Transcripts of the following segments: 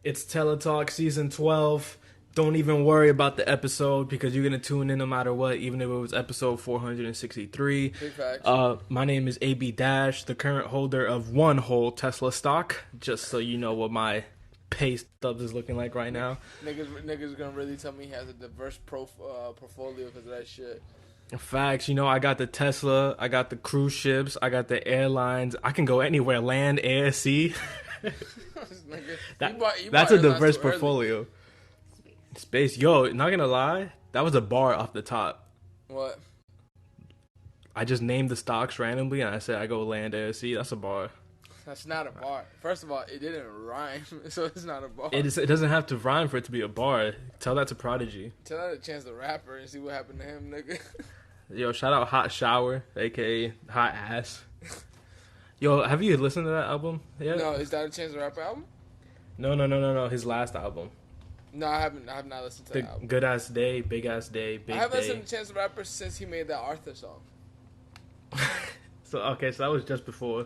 It's Telatalk Season 12. Don't even worry about the episode because you're going to tune in no matter what, even if it was episode 463. Big facts. My name is AB Dash, the current holder of one whole Tesla stock, just so you know what my pay stubs is looking like right now. Niggas gonna really tell me he has a diverse portfolio because of that shit. Facts, I got the Tesla, I got the cruise ships, I got the airlines. I can go anywhere, land, air, sea. That's a diverse portfolio. Space, not gonna lie, that was a bar off the top. What? I just named the stocks randomly and I said I go land, air, sea. That's a bar. That's not a bar. First of all, it didn't rhyme, so it's not a bar. It doesn't have to rhyme for it to be a bar. Tell that to Prodigy. Tell that to Chance the Rapper and see what happened to him, nigga. Yo, shout out Hot Shower, a.k.a. Hot Ass. Yo, have you listened to that album yet? No, is that a Chance the Rapper album? No. His last album. No, I haven't. I have not listened to that album. Good Ass Day, Big Ass Day, Big Day. I haven't listened to Chance the Rapper since he made that Arthur song. So that was just before.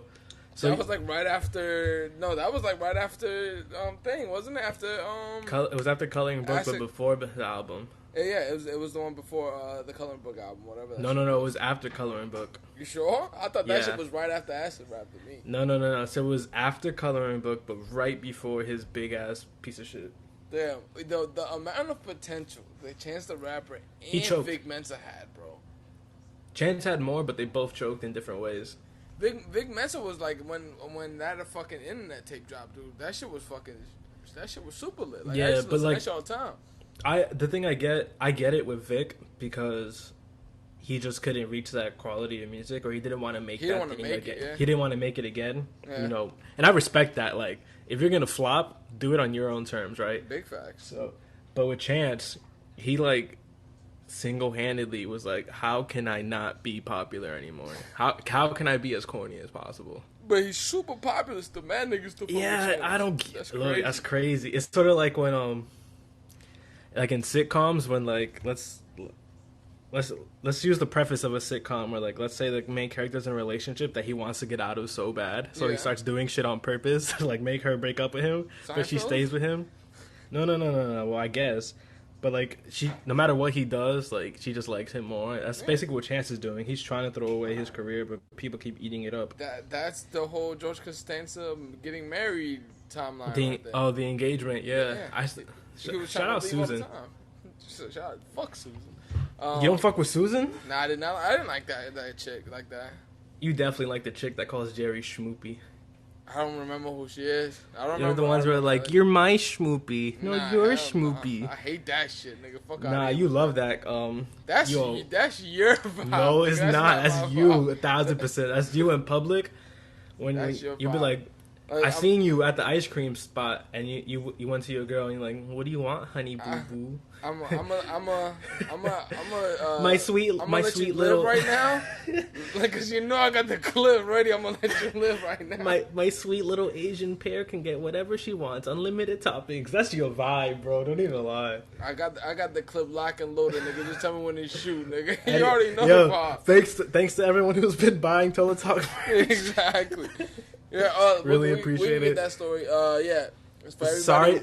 So that was like right after. No, that was like right after thing, wasn't it? After It was after Coloring Book, but before the album. Yeah, it was the one before the Coloring Book album, whatever. No, it was after Coloring Book. You sure? I thought that shit was right after Acid Rap to me. No. So it was after Coloring Book, but right before his big ass piece of shit. Damn, the amount of potential that Chance the Rapper and Vic Mensa had, bro. Chance had more, but they both choked in different ways. Vic Mensa was like when that fucking internet tape dropped, dude. That shit was super lit. Like, yeah, but like that shit all the time. I get it with Vic because he just couldn't reach that quality of music, or he didn't want to make that thing again. Yeah. He didn't want to make it again, and I respect that. Like, if you're gonna flop, do it on your own terms, right? Big facts. So, but with Chance, he like single-handedly was like, how can I not be popular anymore? How can I be as corny as possible? But he's super popular still. Man, niggas still. Yeah, I don't get. Look, that's crazy. It's sort of like when like in sitcoms when like let's use the preface of a sitcom where like let's say the main character's in a relationship that he wants to get out of so bad, so he starts doing shit on purpose to like make her break up with him, but she stays with him. No. Well, I guess. But, like, no matter what he does, like, she just likes him more. That's basically what Chance is doing. He's trying to throw away his career, but people keep eating it up. That's the whole George Costanza getting married timeline. The engagement, yeah. Shout out Susan. Fuck Susan. You don't fuck with Susan? Nah, I didn't like that chick like that. You definitely like the chick that calls Jerry Schmoopy. I don't remember who she is. I don't remember. You're the ones where like, you're my Schmoopy. No, you're Schmoopy. I hate that shit, nigga. Fuck out. Nah, you love that. That's your vibe. No, it's not. That's you, 1,000%. That's you in public. When you be like, I seen you at the ice cream spot, and you went to your girl, and you're like, "What do you want, honey boo boo?" I'm my sweet little right now, like, cause I got the clip ready. I'm gonna let you live right now. My sweet little Asian pear can get whatever she wants, unlimited toppings. That's your vibe, bro. Don't even lie. I got the clip lock and loaded, nigga. Just tell me when they shoot, nigga. You already know the vibe. Thanks to everyone who's been buying Telatalk. Exactly. Yeah, really appreciate it. That story. Yeah. Sorry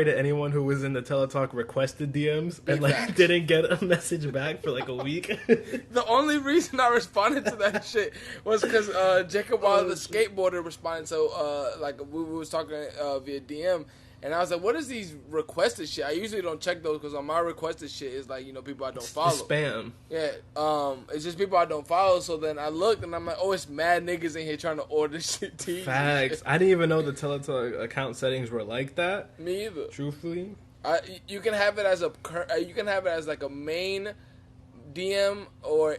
to anyone who was in the Telatalk requested DMs and like didn't get a message back for like a week. The only reason I responded to that shit was because Jacob Wilder, the skateboarder, responded. So like we was talking via DM. And I was like, what is these requested shit? I usually don't check those because on my requested shit is like, people I don't follow. It's spam. Yeah. It's just people I don't follow. So then I looked and I'm like, oh, it's mad niggas in here trying to order shit. Facts. I didn't even know the Telatalk account settings were like that. Me either. Truthfully. You can have it as like a main DM or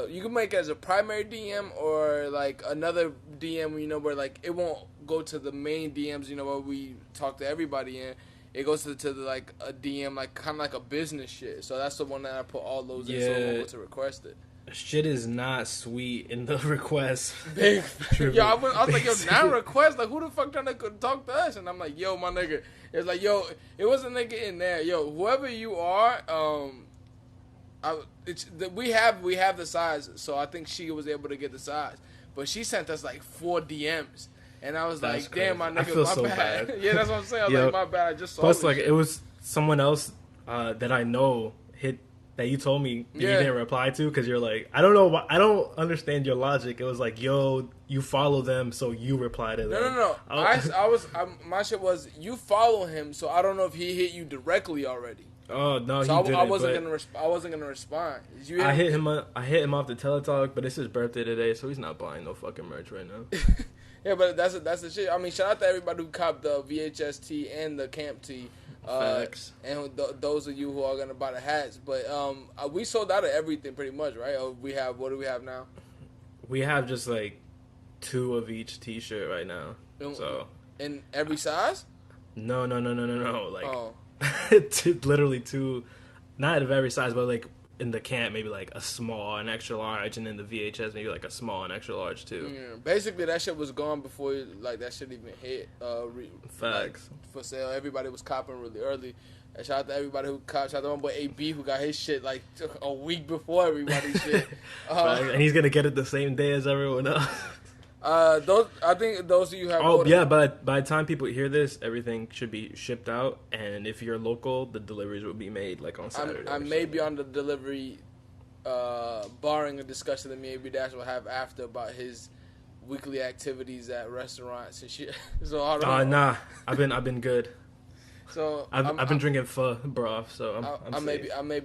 you can make it as a primary DM or like another DM, where like it won't go to the main DMs, where we talk to everybody in. It goes to the like a DM, like kind of like a business shit. So that's the one that I put all those in so I'm able to request it. Shit is not sweet in the request. Big. Yo, I was like, yo, now request? Like, who the fuck trying to talk to us? And I'm like, yo, my nigga. It's like, yo, it was a nigga in there. Yo, whoever you are, we have the size, so I think she was able to get the size. But she sent us like 4 DMs. And I was That's like, damn, my crazy. I nigga, feel my so bad. bad. Yeah, that's what I'm saying. I was Yo, like, my bad. I just saw plus, this like, shit. it was someone else that I know hit that you told me that you Yeah. didn't reply to because you're like, I don't know why, I don't understand your logic. It was like, yo, you follow them, so you reply to them. No. My shit was, you follow him, so I don't know if he hit you directly already. Oh no, So he didn't. I wasn't but gonna. I wasn't gonna respond. You I hit him. I hit him off the Telatalk, but it's his birthday today, so he's not buying no fucking merch right now. Yeah, but that's the shit. I mean, shout out to everybody who copped the VHS tee and the camp tee. Facts. And those of you who are gonna buy the hats, but we sold out of everything pretty much, right? What do we have now? We have just like 2 of each T-shirt right now. So in every size? No. Like Oh. literally 2, not of every size, but like in the camp maybe like a small, an extra large, and in the VHS maybe like a small and extra large too. Yeah, basically that shit was gone before like that shit even hit. Facts. Like, for sale. Everybody was copping really early. And shout out to everybody who copped. Shout out to my boy AB who got his shit like a week before everybody's shit. And he's gonna get it the same day as everyone else. I think those of you have. Oh yeah, but by the time people hear this, everything should be shipped out, and if you're local, the deliveries will be made like on Saturday. I may be on the delivery, barring a discussion that me and AB Dash will have after about his weekly activities at restaurants and shit. So I don't know. Nah, I've been good. So I've been drinking pho broth, so I'm I safe. may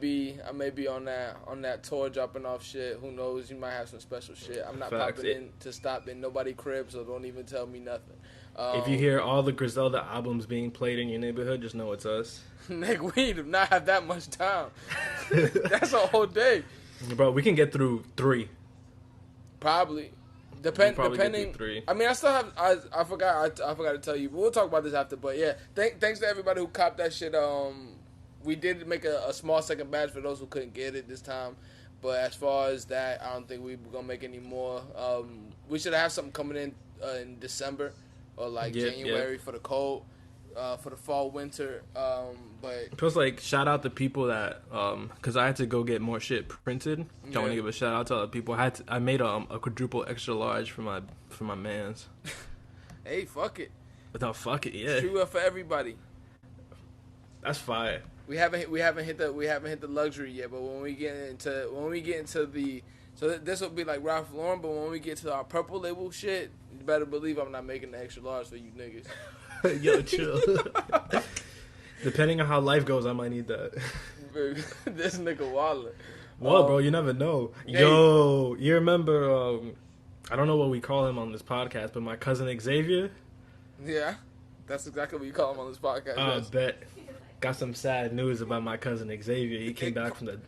be on that tour dropping off shit. Who knows? You might have some special shit. I'm not Facts. popping in to stop in nobody crib, so don't even tell me nothing. If you hear all the Griselda albums being played in your neighborhood, just know it's us. Nigga, we do not have that much time. That's a whole day. Bro, we can get through 3. Probably. Probably Depending. get through 3. I mean, I still have. I forgot to tell you. But we'll talk about this after. But yeah, thanks to everybody who copped that shit. We did make a small second batch for those who couldn't get it this time. But as far as that, I don't think we're gonna make any more. We should have something coming in December or like January for the cold, for the fall winter. But Plus, like, shout out to people that, because I had to go get more shit printed. I want to give a shout out to other people. I made a quadruple extra large for my mans. hey, fuck it. But no, fuck it, yeah. True for everybody. That's fire. We haven't hit the luxury yet, but when we get into the this will be like Ralph Lauren, but when we get to our purple label shit, you better believe I'm not making the extra large for you niggas. Yo, chill. Depending on how life goes, I might need that. This nigga Waller. Whoa, bro, you never know. Hey. Yo, you remember? I don't know what we call him on this podcast, but my cousin Xavier. Yeah, that's exactly what you call him on this podcast. I Yes. bet. Got some sad news about my cousin Xavier. He came back from the.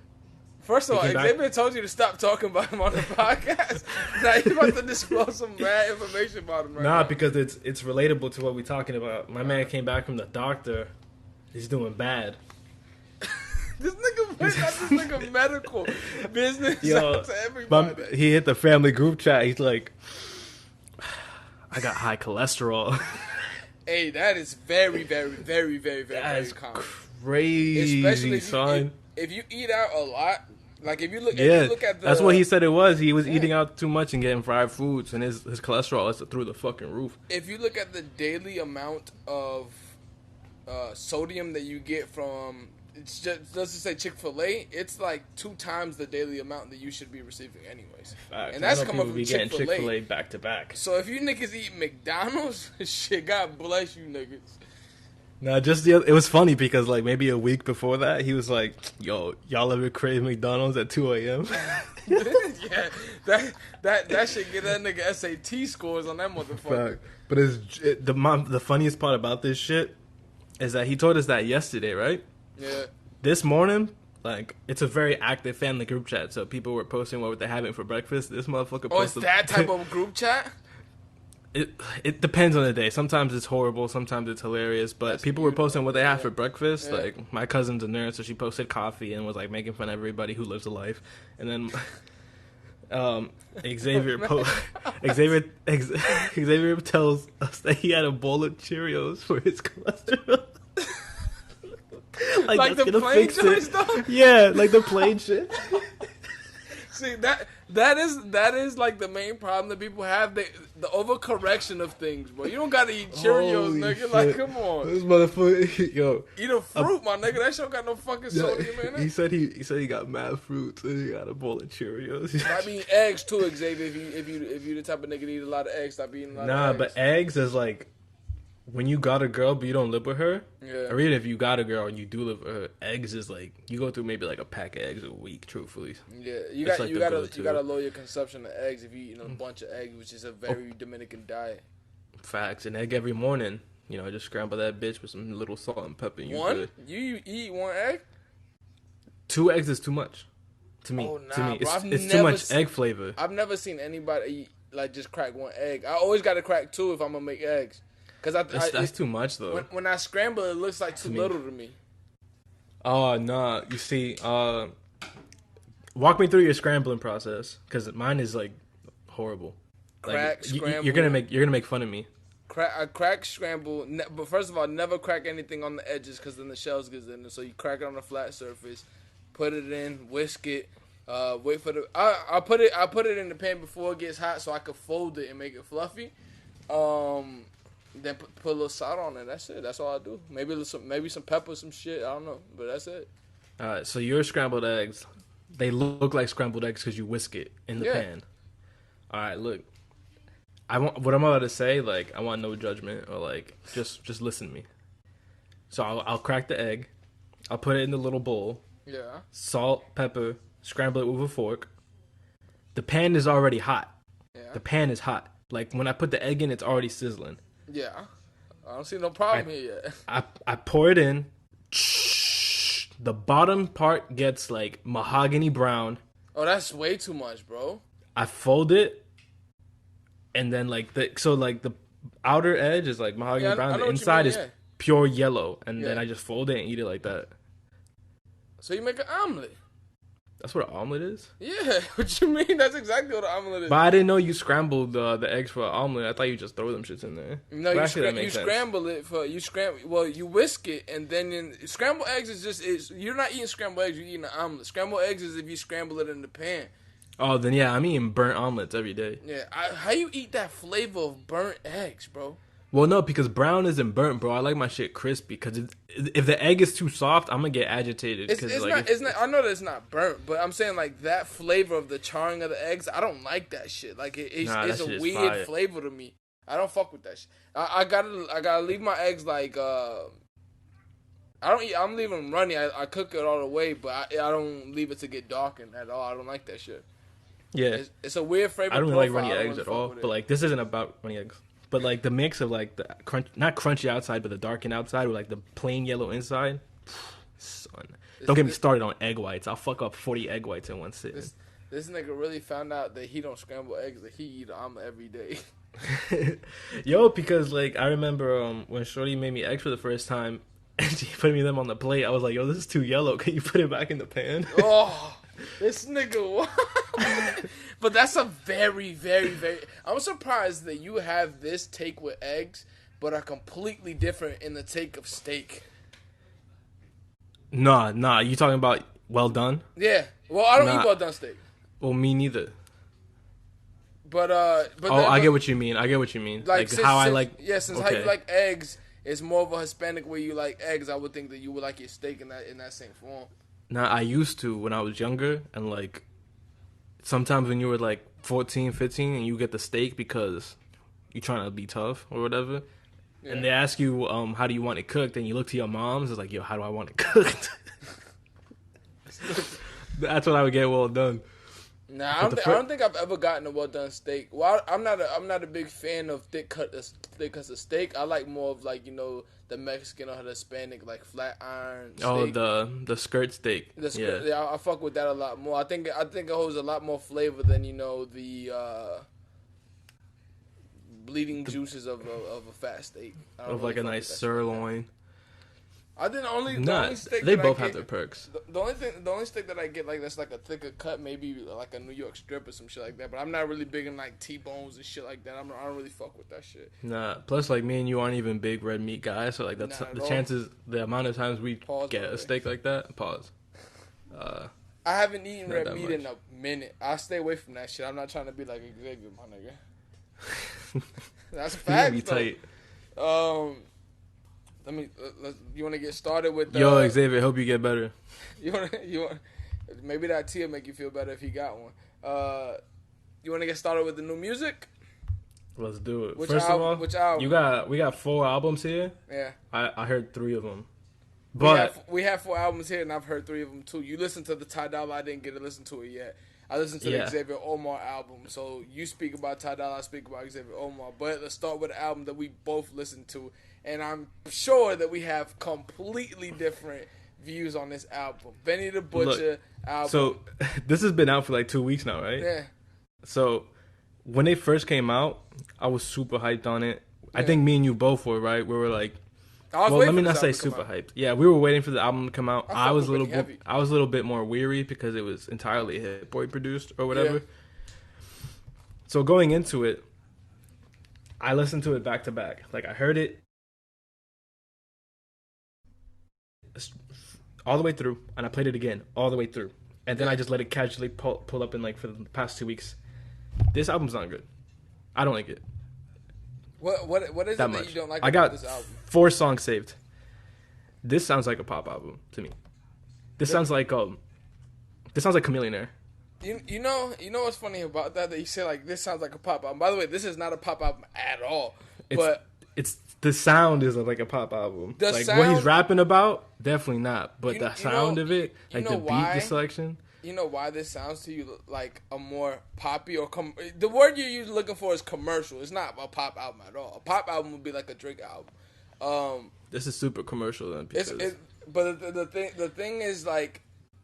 First of all, He came back- Xavier told you to stop talking about him on the podcast. Now you're about to disclose some bad information about him right now. Nah, because it's relatable to what we're talking about. My man came back from the doctor. He's doing bad. This nigga medical business Yo, out to everybody. he hit the family group chat. He's like, I got high cholesterol. Hey, that is very, very, very, very, very, That very is common. crazy, Especially son. if you eat out a lot. Like if you look at the, that's what he said it was. He was eating out too much and getting fried foods, and his cholesterol is through the fucking roof. If you look at the daily amount of sodium that you get from, it's just, let's just say Chick-fil-A, it's like 2 times the daily amount that you should be receiving anyways. Facts. And that's I know coming people from be getting Chick-fil-A. Chick-fil-A back to back. So if you niggas eat McDonald's, shit, God bless you niggas. Nah, it was funny because like maybe a week before that, he was like, "Yo, y'all ever crave McDonald's at 2 a.m.?" Yeah, that should get that nigga SAT scores on that motherfucker. Fact. But the funniest part about this shit is that he told us that yesterday, right? Yeah. This morning, like, it's a very active family group chat, so people were posting what they're having for breakfast. This motherfucker Oh, it's posted... that type of group chat? It depends on the day. Sometimes it's horrible, sometimes it's hilarious, but That's people were cute. posting what they have for breakfast. Yeah. Like, my cousin's a nurse, so she posted coffee and was, like, making fun of everybody who lives a life. And then... Xavier Xavier tells us that he had a bowl of Cheerios for his cholesterol. Like that's the gonna plain fix joints, it. though? Yeah, like the plain shit. See, That is like the main problem that people have. The overcorrection of things, bro. You don't gotta eat Cheerios, Holy nigga. shit. Like, come on. This motherfucker, yo. Eat a fruit, my nigga. That shit don't got no fucking Yeah, sodium in he it. said he got mad fruits and he got a bowl of Cheerios. I mean eggs too, Xavier. If you the type of nigga that eat a lot of eggs, stop eating a lot Nah, of eggs. but eggs is like when you got a girl but you don't live with her. Yeah. Or even if you got a girl and you do live with her, eggs is like you go through maybe like a pack of eggs a week. Truthfully. Yeah, It's like you the gotta go-to. you gotta lower your consumption of eggs if you eat a bunch of eggs, which is a very Dominican diet. Facts. An egg every morning. You know, just scramble that bitch with some little salt and pepper. And One? good. You eat one egg? 2 eggs is too much. To me, Oh, nah, to me, bro, it's too much egg flavor. I've never seen anybody eat, like just crack one egg. I always got to crack 2 if I'm gonna make eggs, cause That's too much though. When I scramble, it looks like too little to me. Oh nah, you see, walk me through your scrambling process, cause mine is like horrible. Crack, Like, scramble. you're gonna make fun of me. I crack, scramble, but first of all, never crack anything on the edges, cause then the shells gets in there. So you crack it on a flat surface, put it in, whisk it, wait for the. I put it in the pan before it gets hot, so I could fold it and make it fluffy. Then put a little salt on it. That's it. That's all I do. Maybe some pepper, some shit. I don't know, but that's it. All right, so your scrambled eggs, they look like scrambled eggs because you whisk it in the pan. All right, look. What I'm about to say. Like, I want no judgment or like just listen to me. So I'll crack the egg. I'll put it in the little bowl. Yeah. Salt, pepper, scramble it with a fork. The pan is already hot. Yeah. The pan is hot. Like when I put the egg in, it's already sizzling. Yeah. I don't see no problem here yet. I pour it in. The bottom part gets like mahogany brown. Oh, that's way too much, bro. I fold it. And then like the outer edge is like mahogany brown. The inside is pure yellow. And then I just fold it and eat it like that. So you make an omelet. That's what an omelet is? Yeah, what you mean? That's exactly what an omelet is. But I didn't know you scrambled the eggs for an omelet. I thought you just throw them shits in there. No, you scramble it well, you whisk it, and then scrambled eggs is you're not eating scrambled eggs, you're eating an omelet. Scrambled eggs is if you scramble it in the pan. Oh, then yeah, I'm eating burnt omelets every day. Yeah, how you eat that flavor of burnt eggs, bro? Well, no, because brown isn't burnt, bro. I like my shit crispy. Because if the egg is too soft, I'm gonna get agitated. It's not. I know that it's not burnt, but I'm saying like that flavor of the charring of the eggs. I don't like that shit. Like it's a weird flavor to me. I don't fuck with that shit. I gotta leave my eggs like I'm leaving them runny. I cook it all the way, but I don't leave it to get darkened at all. I don't like that shit. Yeah, it's a weird flavor. I don't really like runny eggs at all. But like this isn't about runny eggs. But like the mix of like the not crunchy outside, but the darkened outside with like the plain yellow inside. Son, don't get me started on egg whites. I'll fuck up 40 egg whites in one sitting. This nigga really found out that he don't scramble eggs. That he eat an omelet every day. Yo, because like I remember when Shorty made me eggs for the first time, and she put me them on the plate. I was like, yo, this is too yellow. Can you put it back in the pan? Oh, this nigga. But that's a very, very, very. I'm surprised that you have this take with eggs, but are completely different in the take of steak. Nah. You talking about well done? Yeah. Well, I don't eat well done steak. Well, me neither. But I get what you mean. Like since, how I since, like. Yeah, since how you like eggs is more of a Hispanic way you like eggs. I would think that you would like your steak in that same form. Nah, I used to when I was younger, and like sometimes when you were like 14, 15, and you get the steak because you're trying to be tough or whatever, and they ask you how do you want it cooked, and you look to your moms, it's like, yo, how do I want it cooked? That's what I would get well done. Nah, I don't think I've ever gotten a well done steak. Well, I'm not a big fan of thick cuts of steak. I like more of like the Mexican or the Hispanic like flat iron steak. Oh, the skirt steak. Yeah, I fuck with that a lot more. I think it holds a lot more flavor than the bleeding juices of a fat steak. Of like a nice sirloin. I think the only steak they that both I have get, their perks. The only steak that I get like that's like a thicker cut, maybe like a New York strip or some shit like that. But I'm not really big in like T-bones and shit like that. I don't really fuck with that shit. Nah. Plus, like me and you aren't even big red meat guys, so like that's the chances, the amount of times we get a steak like that. Pause. I haven't eaten Not red that meat much. in a minute. I'll stay away from that shit. I'm not trying to be like Xavier, my nigga. That's You're gonna facts be though. tight. Um, you want to get started with Yo, Xavier, hope you get better. you want maybe that tea will make you feel better if you got one. You want to get started with the new music? Let's do it. Which First of album? all, Which album? we got 4 albums here. Yeah. I heard 3 of them, We but have 4 albums here, and I've heard 3 of them too. You listened to the Ty Dolla. I didn't get to listen to it yet. I listened to the Xavier Omar album. So you speak about Ty Dolla, I speak about Xavier Omar. But let's start with the album that we both listened to, and I'm sure that we have completely different views on this album. Benny the Butcher album. So this has been out for like 2 weeks now, right? Yeah. So when they first came out, I was super hyped on it. I Yeah. think me and you both were, right? We were like, Well, let me not say super hyped. Yeah, we were waiting for the album to come out. I was a little bit more weary because it was entirely Hit Boy produced or whatever. Yeah. So going into it, I listened to it back to back. Like I heard it all the way through, and I played it again all the way through, and then I just let it casually pull up in like for the past 2 weeks. This album's not good. I don't like it. What is that it much. that you don't like I about got this album? 4 songs saved. This sounds like a pop album to me. This sounds like Chameleonaire. You know what's funny about that you say like this sounds like a pop album. By the way, this is not a pop album at all. It's the sound is like a pop album. The Like sound, what he's rapping about, definitely not. But the sound of it, like the beat, the selection. You know why this sounds to you like a more poppy or the word you're usually looking for is commercial. It's not a pop album at all. A pop album would be like a Drake album. This is super commercial then. But the thing is like,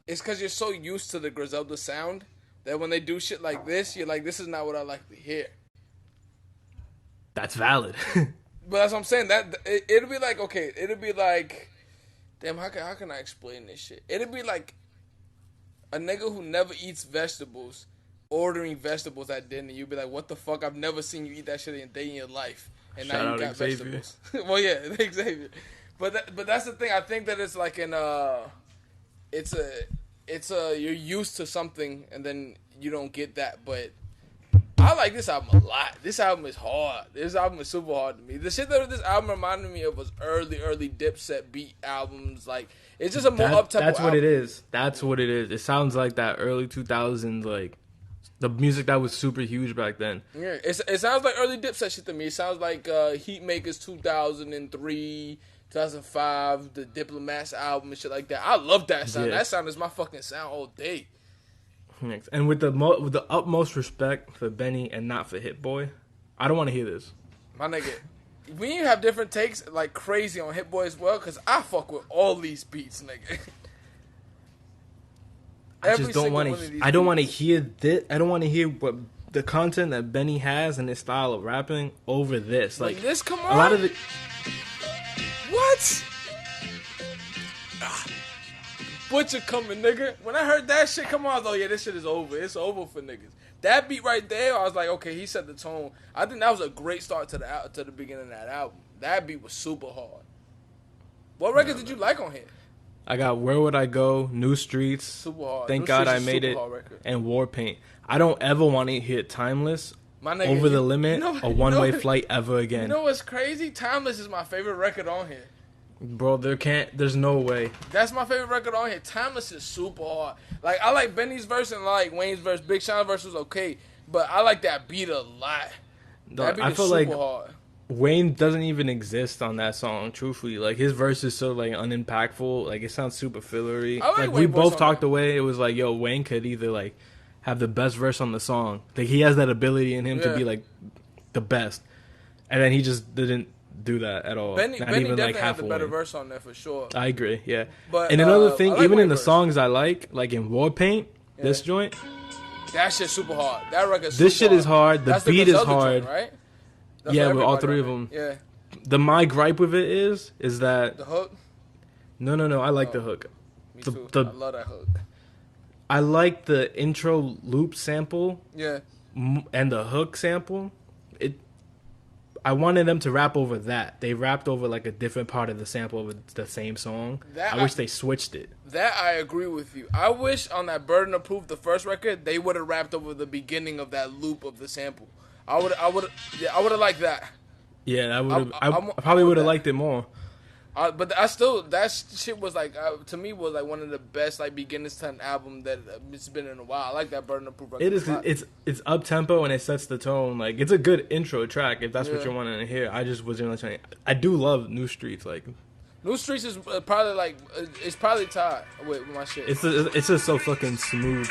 it's because you're so used to the Griselda sound that when they do shit like this, you're like, this is not what I like to hear. That's valid. But that's what I'm saying. That it'll be like, okay, it'll be like, damn, how can I explain this shit? It'll be like a nigga who never eats vegetables ordering vegetables at dinner. You'll be like, what the fuck? I've never seen you eat that shit in a day in your life, and Shout now you got Xavier. vegetables. Well, yeah, Xavier. But that's the thing. I think that it's like you're used to something and then you don't get that. But I like this album a lot. This album is hard. This album is super hard to me. The shit that this album reminded me of was early Dipset beat albums. Like, it's just a more up-tempo That's what album. it is. That's what it is. It sounds like that early 2000s, like the music that was super huge back then. Yeah, it sounds like early Dipset shit to me. It sounds like Heatmakers 2003, 2005, the Diplomats album and shit like that. I love that sound. Yeah. That sound is my fucking sound all day. And with the utmost respect for Benny and not for Hit Boy, I don't want to hear this. My nigga, we have different takes like crazy on Hit Boy as well, because I fuck with all these beats, nigga. I just don't want to. I don't want to hear this. I don't want to hear what the content that Benny has and his style of rapping over this. Like this, come on. A lot of the. What? Butcher coming, nigga. When I heard that shit come on, I was like, yeah, this shit is over. It's over for niggas. That beat right there, I was like, okay, he set the tone. I think that was a great start to the beginning of that album. That beat was super hard. What records did you like on here? I got Where Would I Go, New Streets, super hard. Thank God I Made It, and War Paint. I don't ever want to hear Timeless, My nigga, Over the Limit, a One-Way Flight ever again. You know what's crazy? Timeless is my favorite record on here. Bro, there's no way. That's my favorite record on here. Timeless is super hard. Like, I like Benny's verse and like Wayne's verse. Big Sean's verse was okay, but I like that beat a lot. That beat I is feel super like hard. Wayne doesn't even exist on that song, truthfully. Like, his verse is so, like, unimpactful. Like, it sounds super fillery. Like we both talked away. It was like, yo, Wayne could either, like, have the best verse on the song. Like, he has that ability in him to be, like, the best. And then he just didn't do that at all. Benny even, definitely like, had the better verse on there for sure. I agree, yeah. But, and another thing, like even in Wayne the verse. songs I like in War Paint, this joint. That shit's super hard. That record's This super shit is hard. The That's beat the is Griselda hard. joint, right? That's Yeah, what with all everybody three of on them. Yeah. My gripe with it is that... The hook? No, I like the hook. Me too. I love that hook. I like the intro loop sample. Yeah. And the hook sample. I wanted them to rap over that. They rapped over like a different part of the sample of the same song. I wish they switched it. That I agree with you. I wish on that Burden of Proof, the first record, they would have rapped over the beginning of that loop of the sample. I would have liked that. Yeah, I probably would have liked it more. But I still, that shit was like, to me, was like one of the best like beginners to an album that it's been in a while. I like that Burden of Proof record. It is. It's up tempo and it sets the tone. Like it's a good intro track if that's what you're wanting to hear. I just wasn't really trying. I do love New Streets. Like New Streets is probably like it's probably tied with my shit. It's just so fucking smooth.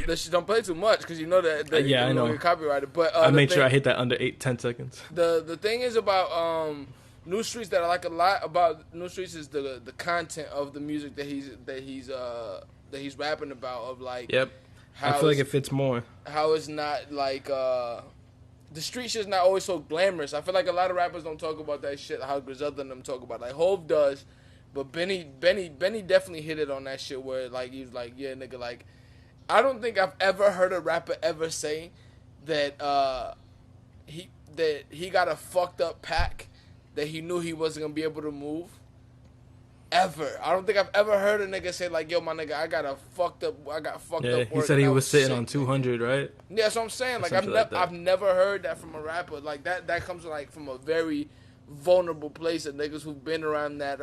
That shit don't play too much because you know that yeah, I know you're copyrighted. But I made sure I hit that under 10 seconds. The thing is about New Streets that I like a lot about New Streets is the content of the music that he's rapping about of like. Yep. I feel like it fits more. How it's not like the street shit's not always so glamorous. I feel like a lot of rappers don't talk about that shit. How Griselda and them talk about it. Like Hove does, but Benny definitely hit it on that shit where like he was like, yeah, nigga, like I don't think I've ever heard a rapper ever say that he got a fucked up pack that he knew he wasn't gonna be able to move. Ever. I don't think I've ever heard a nigga say like, yo, my nigga, I got fucked up. Yeah, he said he was sitting on 200, right? Yeah, that's what I'm saying. Like I've never heard that from a rapper. Like that comes like from a very vulnerable place of niggas who've been around that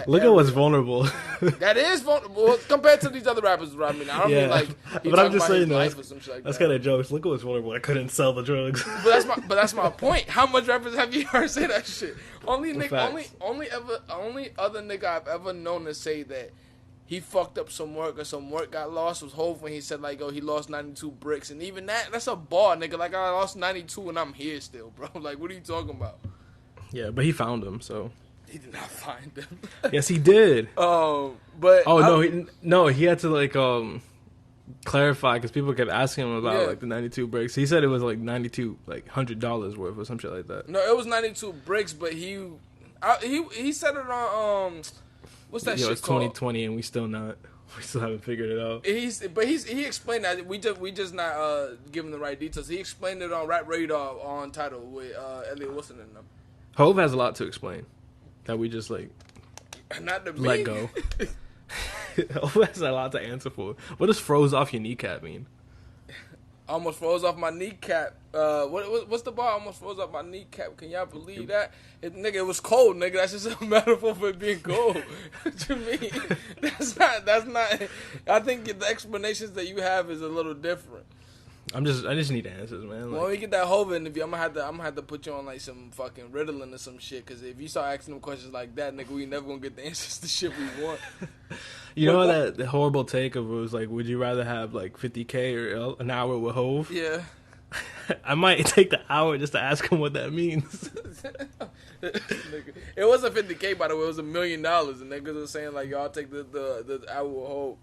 Look area. at what's vulnerable. That is vulnerable compared to these other rappers. I mean, I don't mean like. But I'm just saying that's kind of jokes. Look at what's vulnerable. I couldn't sell the drugs. But that's my point. How much rappers have you heard say that shit? Only other nigga I've ever known to say that he fucked up some work or some work got lost was Hov when he said like, oh, he lost 92 bricks, and even that's a bar, nigga. Like I lost 92 and I'm here still, bro. Like what are you talking about? Yeah, but he found them, so. He did not find them. Yes, he did. But he had to like clarify because people kept asking him about like the 92 bricks. He said it was like 92 like $100 worth or some shit like that. No, it was 92 bricks, but he said it on what's that shit it's called? 2020 and we still haven't figured it out. He explained that we just not giving the right details. He explained it on Rap Radar on Tidal with Elliot Wilson and them. Hov has a lot to explain that we just like not to let go. Hov has a lot to answer for. What does froze off your kneecap mean? Almost froze off my kneecap. What's the bar? Almost froze off my kneecap. Can y'all believe that? It was cold, nigga. That's just a metaphor for it being cold. What you mean? That's not. I think the explanations that you have is a little different. I just need answers, man. When we get that Hov interview, I'm gonna have to put you on like some fucking Ritalin or some shit. Cause if you start asking them questions like that, nigga, we never gonna get the answers to shit we want. That horrible take of it was like, would you rather have like 50K or an hour with Hov? Yeah. I might take the hour just to ask him what that means. It wasn't 50K, by the way. It was $1 million, and niggas were saying like, y'all take the hour with Hov.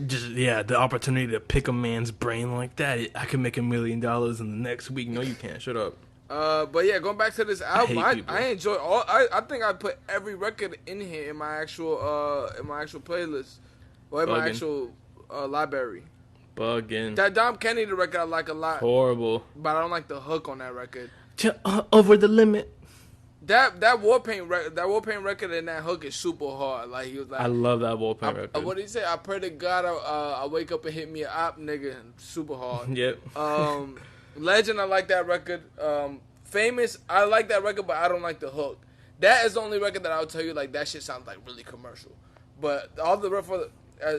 Just the opportunity to pick a man's brain like that. I could make $1 million in the next week. No, you can't. Shut up. But yeah, going back to this album, I enjoy all. I think I put every record in here in my actual playlist, or in my actual library. Bugging. That Dom Kennedy record I like a lot. Horrible. But I don't like the hook on that record. Over the limit. That War Paint record and that hook is super hard. Like he was like, I love that War Paint record. What did he say? I pray to God I wake up and hit me a op, nigga. Super hard. Yep. Legend, I like that record. Famous, I like that record, but I don't like the hook. That is the only record that I'll tell you like that shit sounds like really commercial. But all the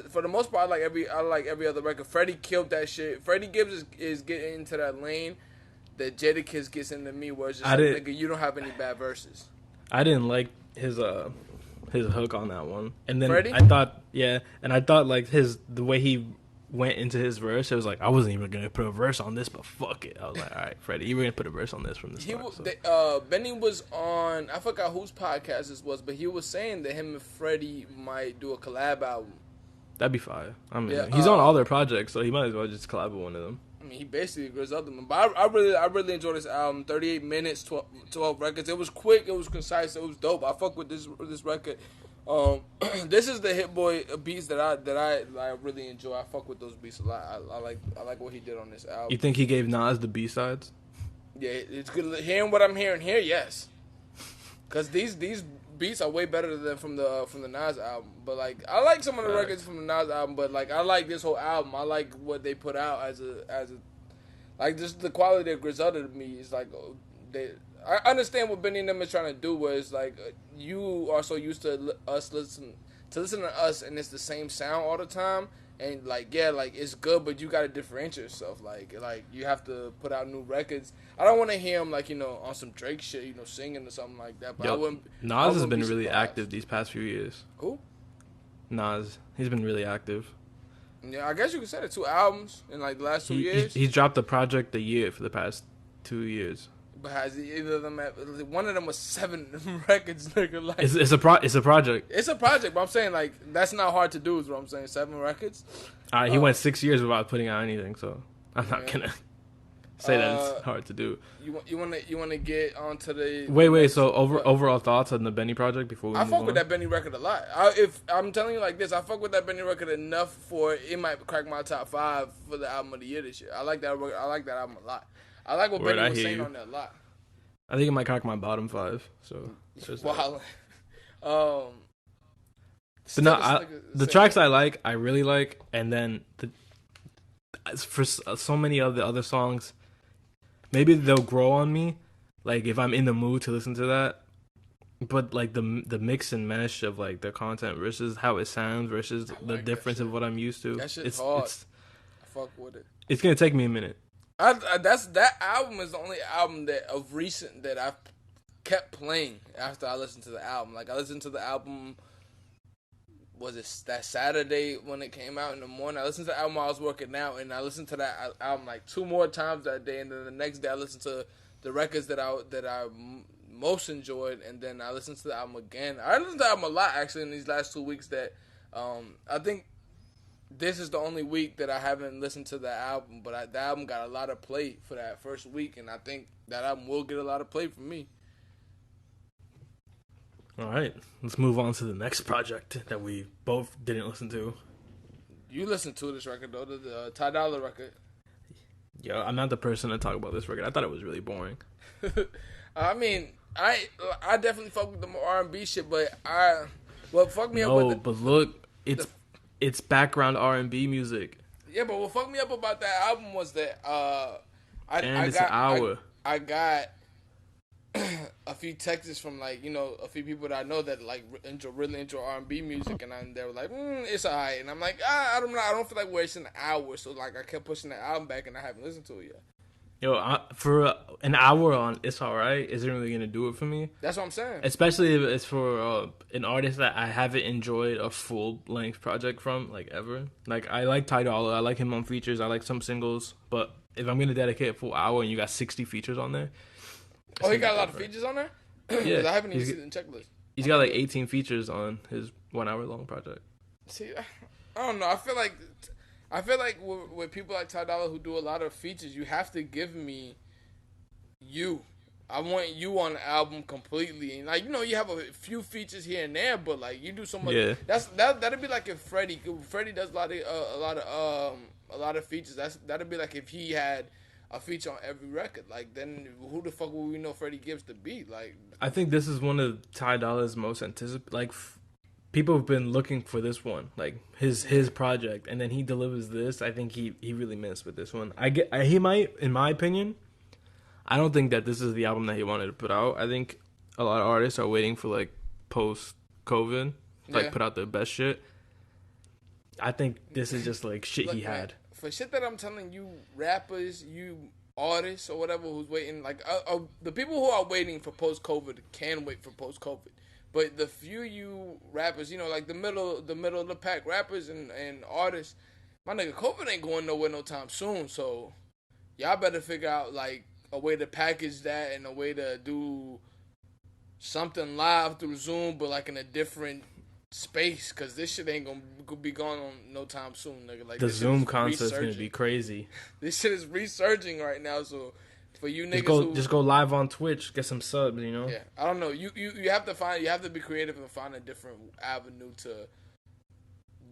for the most part, I like every other record. Freddie killed that shit. Freddie Gibbs is getting into that lane that Jadakiss gets into me, where it's just like, nigga, you don't have any bad verses. I didn't like his hook on that one, and then Freddie? I thought like the way he went into his verse, it was like I wasn't even gonna put a verse on this, but fuck it. I was like, all right, Freddie, you were gonna put a verse on this from the start. Benny was on, I forgot whose podcast this was, but he was saying that him and Freddie might do a collab album. That'd be fire. I mean, he's on all their projects, so he might as well just collab with one of them. I mean, he basically Griselda them. But I really enjoyed this album. 38 minutes, 12 records. It was quick. It was concise. It was dope. I fuck with this record. This is the Hit Boy beats that I really enjoy. I fuck with those beats a lot. I like what he did on this album. You think he gave Nas the B-sides? Yeah, it's good hearing what I'm hearing here. Yes, because these beats are way better than from the Nas album. But like, I like some of the records Facts. from the Nas album. But like, I like this whole album. I like what they put out as a like just the quality of Griselda to me is like they. I understand what Benny and them is trying to do, where it's like you are so used to us listen to us, and it's the same sound all the time, and like yeah, like it's good, but you got to differentiate yourself. Like you have to put out new records. I don't want to hear him like on some Drake shit, singing or something like that. But Yo, I Nas has wouldn't been be really surprised. active these past few years. Who? Nas, he's been really active. Yeah, I guess you could say the 2 albums in like the last 2 years. He's dropped a project a year for the past 2 years. But has either of them? One of them was 7 records, nigga. Like It's a project. it's a project, but I'm saying like that's not hard to do. Is what I'm saying. 7 records. He went 6 years without putting out anything, so I'm not Yeah. gonna say that it's hard to do. You want to get onto the Wait. So overall thoughts on the Benny project before we I move fuck on? with that Benny record a lot. If I'm telling you like this, I fuck with that Benny record enough for it might crack my top 5 for the album of the year this year. I like that. I like that album a lot. I like what Benny was saying on there a lot. I think it might crack my bottom 5. So it's just Wow. So no, the tracks I really like, and then for so many of the other songs, maybe they'll grow on me, like if I'm in the mood to listen to that. But like the mix and mesh of like the content versus how it sounds versus the difference of what I'm used to. That shit's hard. I fuck with it. It's gonna take me a minute. That album is the only album that of recent that I've kept playing after I listened to the album. Like I listened to the album, was it that Saturday when it came out in the morning? I listened to the album while I was working out, and I listened to that album like 2 more times that day, and then the next day I listened to the records that I most enjoyed, and then I listened to the album again. I listened to the album a lot actually in these last 2 weeks. That I think this is the only week that I haven't listened to the album, but the album got a lot of play for that first week, and I think that album will get a lot of play from me. All right, let's move on to the next project that we both didn't listen to. You listened to this record though, the Ty Dolla record. Yo, I'm not the person to talk about this record. I thought it was really boring. I mean, I definitely fuck with the R&B shit, but what fucked me up with but look, it's background R&B music. Yeah, but what fucked me up about that album was that I got a few texts from like a few people that I know that like really enjoy R&B music, and they were like, it's alright, and I'm like, I don't feel like wasting an hour, so like I kept pushing the album back, and I haven't listened to it yet. Yo, for an hour on It's Alright isn't really gonna do it for me. That's what I'm saying. Especially if it's for an artist that I haven't enjoyed a full length project from like ever. Like I like Ty Dolla, I like him on features, I like some singles, but if I'm gonna dedicate a full hour and you got 60 features on there. Oh, he got a lot of features on there? Yeah, I haven't even seen the checklist. He's got like 18 features on his 1 hour long project. See, I don't know. I feel like with people like Ty Dolla who do a lot of features, you have to give me you. I want you on the album completely, and like you have a few features here and there, but like you do so much. Yeah. That'd be like if Freddie does a lot of features. That'd be like if he had a feature on every record. Like then who the fuck would we know Freddie Gibbs to be? Like I think this is one of Ty Dolla's most anticipated. Like people have been looking for this one, like his project, and then he delivers this. I think he really missed with this one. He might, in my opinion. I don't think that this is the album that he wanted to put out. I think a lot of artists are waiting for like post-COVID, like put out their best shit. I think this is just like shit he had. For shit that I'm telling you, rappers, you artists or whatever who's waiting, like the people who are waiting for post-COVID can wait for post-COVID. But the few you rappers, like the middle of the pack rappers and artists, my nigga, COVID ain't going nowhere no time soon. So y'all better figure out like a way to package that and a way to do something live through Zoom, but like in a different space, because this shit ain't gonna be going on no time soon, nigga. Like the Zoom concept's gonna be crazy. This shit is resurging right now, so for you niggas just go live on Twitch, get some subs, Yeah, I don't know. You have to be creative and find a different avenue to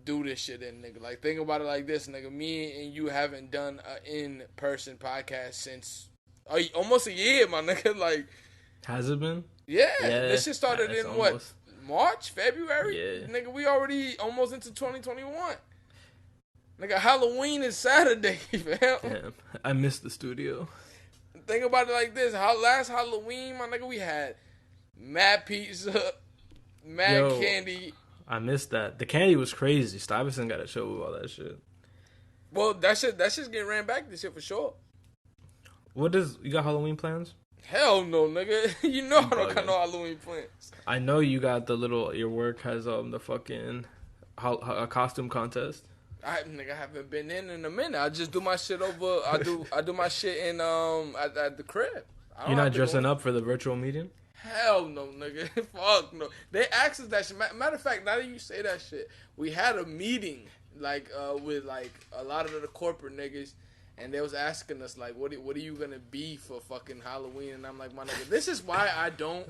do this shit in, nigga. Like think about it like this, nigga. Me and you haven't done an in-person podcast since Almost a year, my nigga. Like, Has it been? yeah, Yeah, this shit started it's in what? almost. March, February? Yeah. Nigga, we already almost into 2021. Nigga, Halloween is Saturday, fam. Damn, I missed the studio. Think about it like this. Last Halloween, my nigga, we had mad pizza, mad Yo, candy. I missed that. The candy was crazy. Stuyvesant got a show with all that shit. Well, that shit's getting ran back this year for sure. You got Halloween plans? Hell no, nigga. You know I don't got Bugging. no Halloween plans. I know you got your work has the fucking a costume contest. Nigga, haven't been in a minute. I just do my shit over. I do my shit in at the crib. You're not dressing up for the virtual meeting? Hell no, nigga. Fuck no. They asked us that shit. Matter of fact, now that you say that shit, we had a meeting with like a lot of the corporate niggas, and they was asking us like, what are you gonna be for fucking Halloween? And I'm like, my nigga, this is why I don't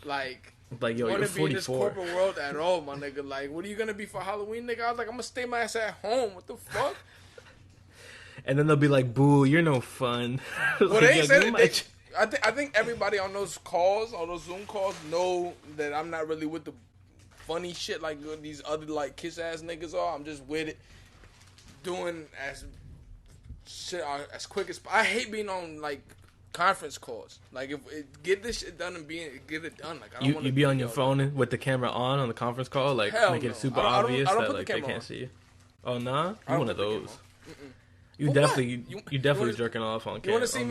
like. Like, yo, want you're to be in 44. this corporate world at all, my nigga. Like, what are you gonna be for Halloween, nigga? I was like, I'm gonna stay my ass at home. What the fuck? And then they'll be like, "Boo, you're no fun." Well, Like, they yo, ain't said give me it. I think everybody on those Zoom calls, know that I'm not really with the funny shit like these other like kiss ass niggas are. I'm just with it, doing as quick as. I hate being on like conference calls. Like get this shit done and get it done. Like I don't you be on your phone with the camera on the conference call, like Hell make no. it super I don't obvious put that the like they camera can't on. see you. Oh nah, I you don't one of put the those. camera on. You But definitely what? you definitely wanna- jerking off on You camera. want to see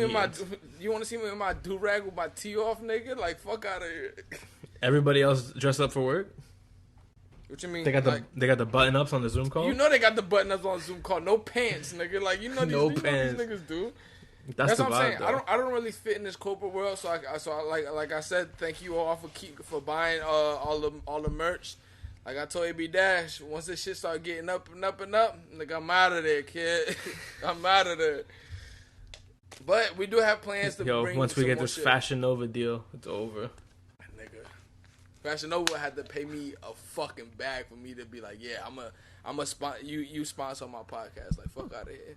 me with my do rag with my tee off, nigga? Like fuck out of here. Everybody else dressed up for work. What you mean? They got like, the button ups on the Zoom call. you know they got the button ups on Zoom call. No pants, nigga. Like you know these, No you know pants. these niggas do. That's the what I'm saying. vibe, though. I don't really fit in this corporate world, so like I said, thank you all for buying all the merch. Like I told AB Dash, once this shit start getting up and up and up, like I'm out of there, kid. I'm out of there. But we do have plans to bring. Once we some get more this shit. Fashion Nova deal, it's over. Nigga, Fashion Nova had to pay me a fucking bag for me to be like, yeah, I'm a you sponsor my podcast. Like fuck out of here.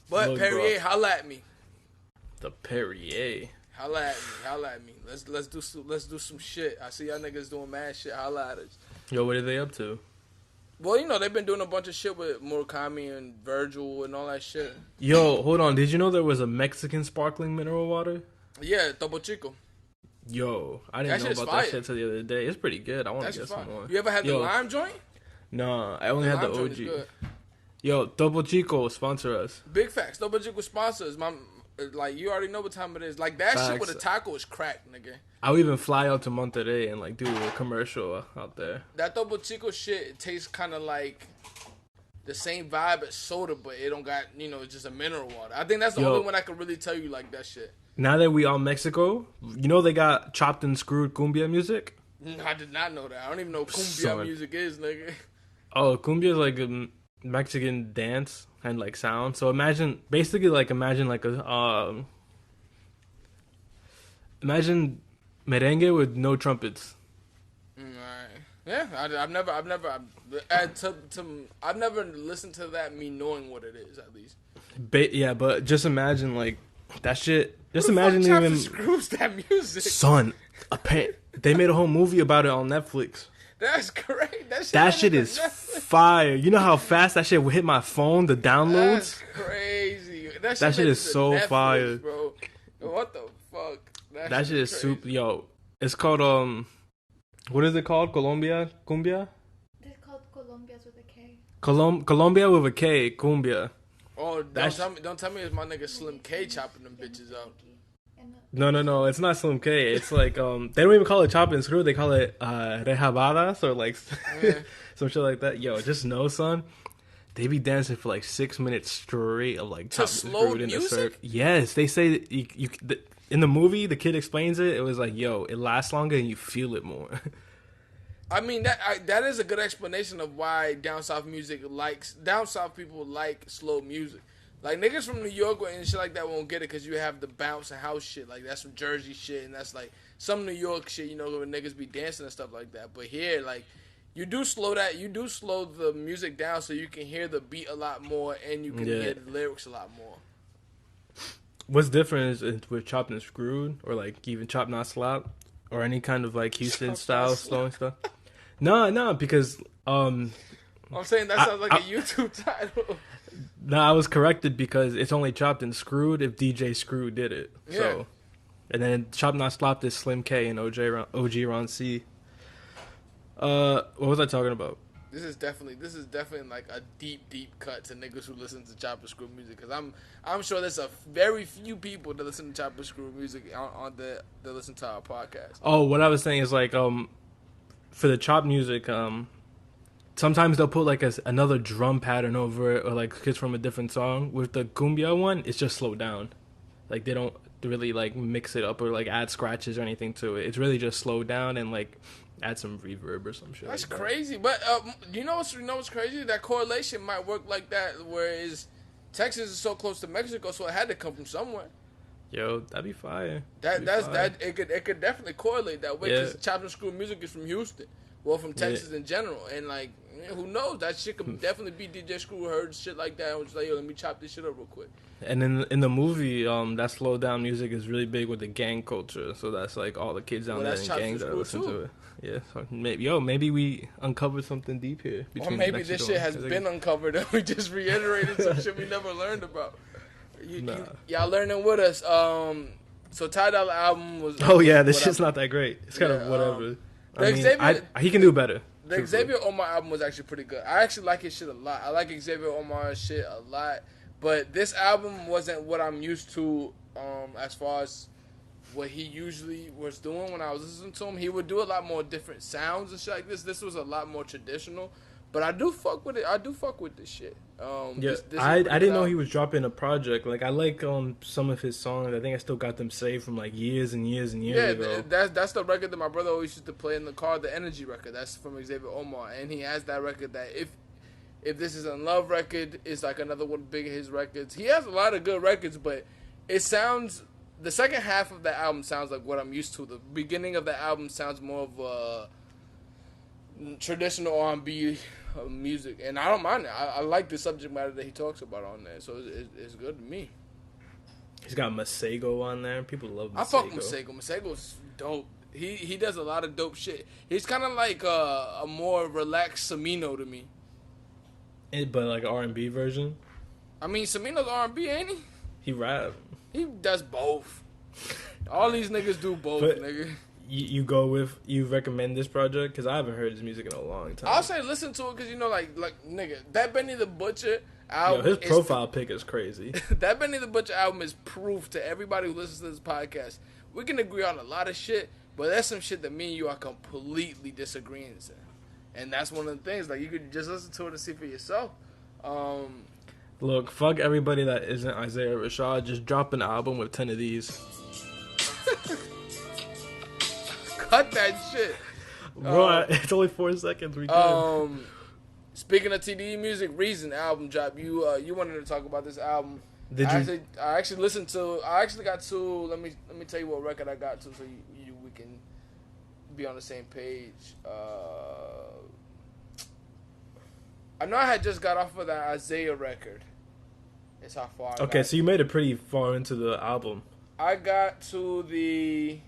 But Look, Perrier, bro. holla at me. The Perrier. Holla at me. Let's do some shit. I see y'all niggas doing mad shit. Holla at us. Yo, what are they up to? Well, you know they've been doing a bunch of shit with Murakami and Virgil and all that shit. Yo, hold on. Did you know there was a Mexican sparkling mineral water? Yeah, Topo Chico. Yo, I didn't That know shit's about fire. that shit till the other day. It's pretty good. I want That's to get fine. some more. You ever had the Yo, lime joint? No, I only had the lime joint is OG. good. Yo, Topo Chico, sponsor us. Big facts. Topo Chico sponsors. Like you already know what time it is. Like that shit with a Facts. taco is crack, nigga. I would even fly out to Monterrey and like do a commercial out there. That Topo Chico shit it tastes kind of like the same vibe as soda, but it don't got it's just a mineral water. I think that's the Yo. only one I can really tell you like that shit. Now that we on Mexico, they got chopped and screwed cumbia music. I did not know that. I don't even know what cumbia Son. music is, nigga. Oh, cumbia is like a Mexican dance and like sound. So imagine like a imagine merengue with no trumpets. Alright. Yeah, I've never listened to that me knowing what it is at least. Yeah, but just imagine like that shit. Just Who the imagine fuck chops even and screws that music. son. They made a whole movie about it on Netflix. That's great. That shit is fire. You know how fast that shit would hit my phone, the downloads? That's crazy. That shit made is it to so Netflix, fast. bro. What the fuck? That shit is crazy. super. Yo, it's called what is it called? Cumbia? It's called Colombia's with a K. Colombia with a K, cumbia. Oh, That's- don't tell me it's my nigga Slim K chopping them bitches out. No, it's not Slim K. It's like they don't even call it chop and screw. They call it rejabadas or like Yeah. some shit like that. Yo, just know, son. They be dancing for like 6 minutes straight of like chop and slow screwed in the music? surf. Yes, they say that in the movie the kid explains it. It was like, yo, it lasts longer and you feel it more. I mean that is a good explanation of why down south people like slow music. Like niggas from New York and shit like that won't get it because you have the bounce and house shit. Like that's some Jersey shit and that's like some New York shit. Where niggas be dancing and stuff like that. But here, like you do slow the music down so you can hear the beat a lot more and you can Yeah. hear the lyrics a lot more. What's different is with chopped and screwed, or like even chop not slop, or any kind of like Houston style slowing stuff. No, no, because I'm saying that sounds like a YouTube title. no, I was corrected because it's only chopped and screwed if DJ Screw did it. Yeah. So, and then chop not slop is Slim K and OG Ron C. What was I talking about? This is definitely like a deep cut to niggas who listen to chopper screw music. Because I'm sure there's a very few people that listen to chopper screw music that listen to our podcast. Oh, what I was saying is like for the chop music sometimes they'll put like another drum pattern over it or like kids from a different song. With the cumbia one, it's just slowed down. Like they don't really like mix it up or like add scratches or anything to it. It's really just slowed down and like add some reverb or some shit. That's like crazy. But you know what's crazy? That correlation might work like that. Whereas Texas is so close to Mexico, so it had to come from somewhere. Yo, that'd be fire. It could definitely correlate that way because chop and screw music is from Houston, well from Texas in general, and like who knows, that shit could definitely be DJ Screw heard shit like that and was like, yo, let me chop this shit up real quick. And in the movie, that slow down music is really big with the gang culture, so that's like all the kids down there in gangs that listen to it. Yeah, so maybe we uncovered something deep here. Or maybe this shit has been uncovered and we just reiterated some shit we never learned about. Y'all learning with us. So Ty Dolla album was. Oh yeah, this shit's not that great. It's kind of whatever. He can do better. The Xavier Omar album was actually pretty good. I actually like his shit a lot. I like Xavier Omar's shit a lot. But this album wasn't what I'm used to as far as what he usually was doing when I was listening to him. He would do a lot more different sounds and shit like this. This was a lot more traditional. But I do fuck with it. I do fuck with this shit. This I didn't know he was dropping a project. Like I like some of his songs. I think I still got them saved from like years and years and years ago. That's the record that my brother always used to play in the car. The Energy record. That's from Xavier Omar, and he has that record that if This Is in Love record is like another one big of his records. He has a lot of good records, but it sounds. The second half of the album sounds like what I'm used to. The beginning of the album sounds more of a traditional R&B music, and I don't mind it. I like the subject matter that he talks about on there, so it's good to me. He's got Masego on there. People love Masego. I fuck with Masego. Masego's dope. He does a lot of dope shit. He's kind of like a more relaxed Samino to me. But like an R&B version? I mean, Samino's R&B, ain't he? He rap. He does both. All these niggas do both, nigga. You recommend this project? Because I haven't heard his music in a long time. I'll say listen to it because, you know, like nigga, that Benny the Butcher album. Yo, his profile pic is crazy. That Benny the Butcher album is proof to everybody who listens to this podcast. We can agree on a lot of shit, but there's some shit that me and you are completely disagreeing on. And that's one of the things. Like, you could just listen to it and see for yourself. Look, fuck everybody that isn't Isaiah Rashad. Just drop an album with 10 of these. Cut that shit. Bro, it's only 4 seconds. We good. Speaking of TDE music, Reason album drop. You wanted to talk about this album. I actually listened to. I actually got to. Let me tell you what record I got to, so we can be on the same page. I know I had just got off of that Isaiah record. It's how far. Okay, so you made it pretty far into the album. I got to the.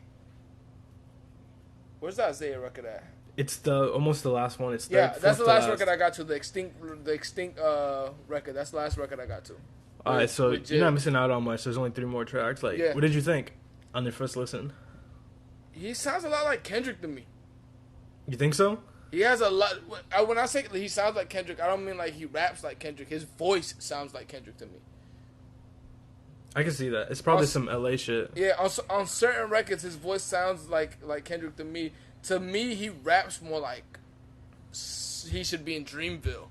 Where's the Isaiah record at? It's almost the last one. It's that's the last record I got to. The Extinct record. That's the last record I got to. All right, so you're not missing out on much. There's only 3 more tracks. Like, what did you think on your first listen? He sounds a lot like Kendrick to me. You think so? He has a lot. When I say he sounds like Kendrick, I don't mean like he raps like Kendrick. His voice sounds like Kendrick to me. I can see that. It's probably some LA shit. Yeah, on certain records, his voice sounds like Kendrick to me. To me, he raps more like he should be in Dreamville.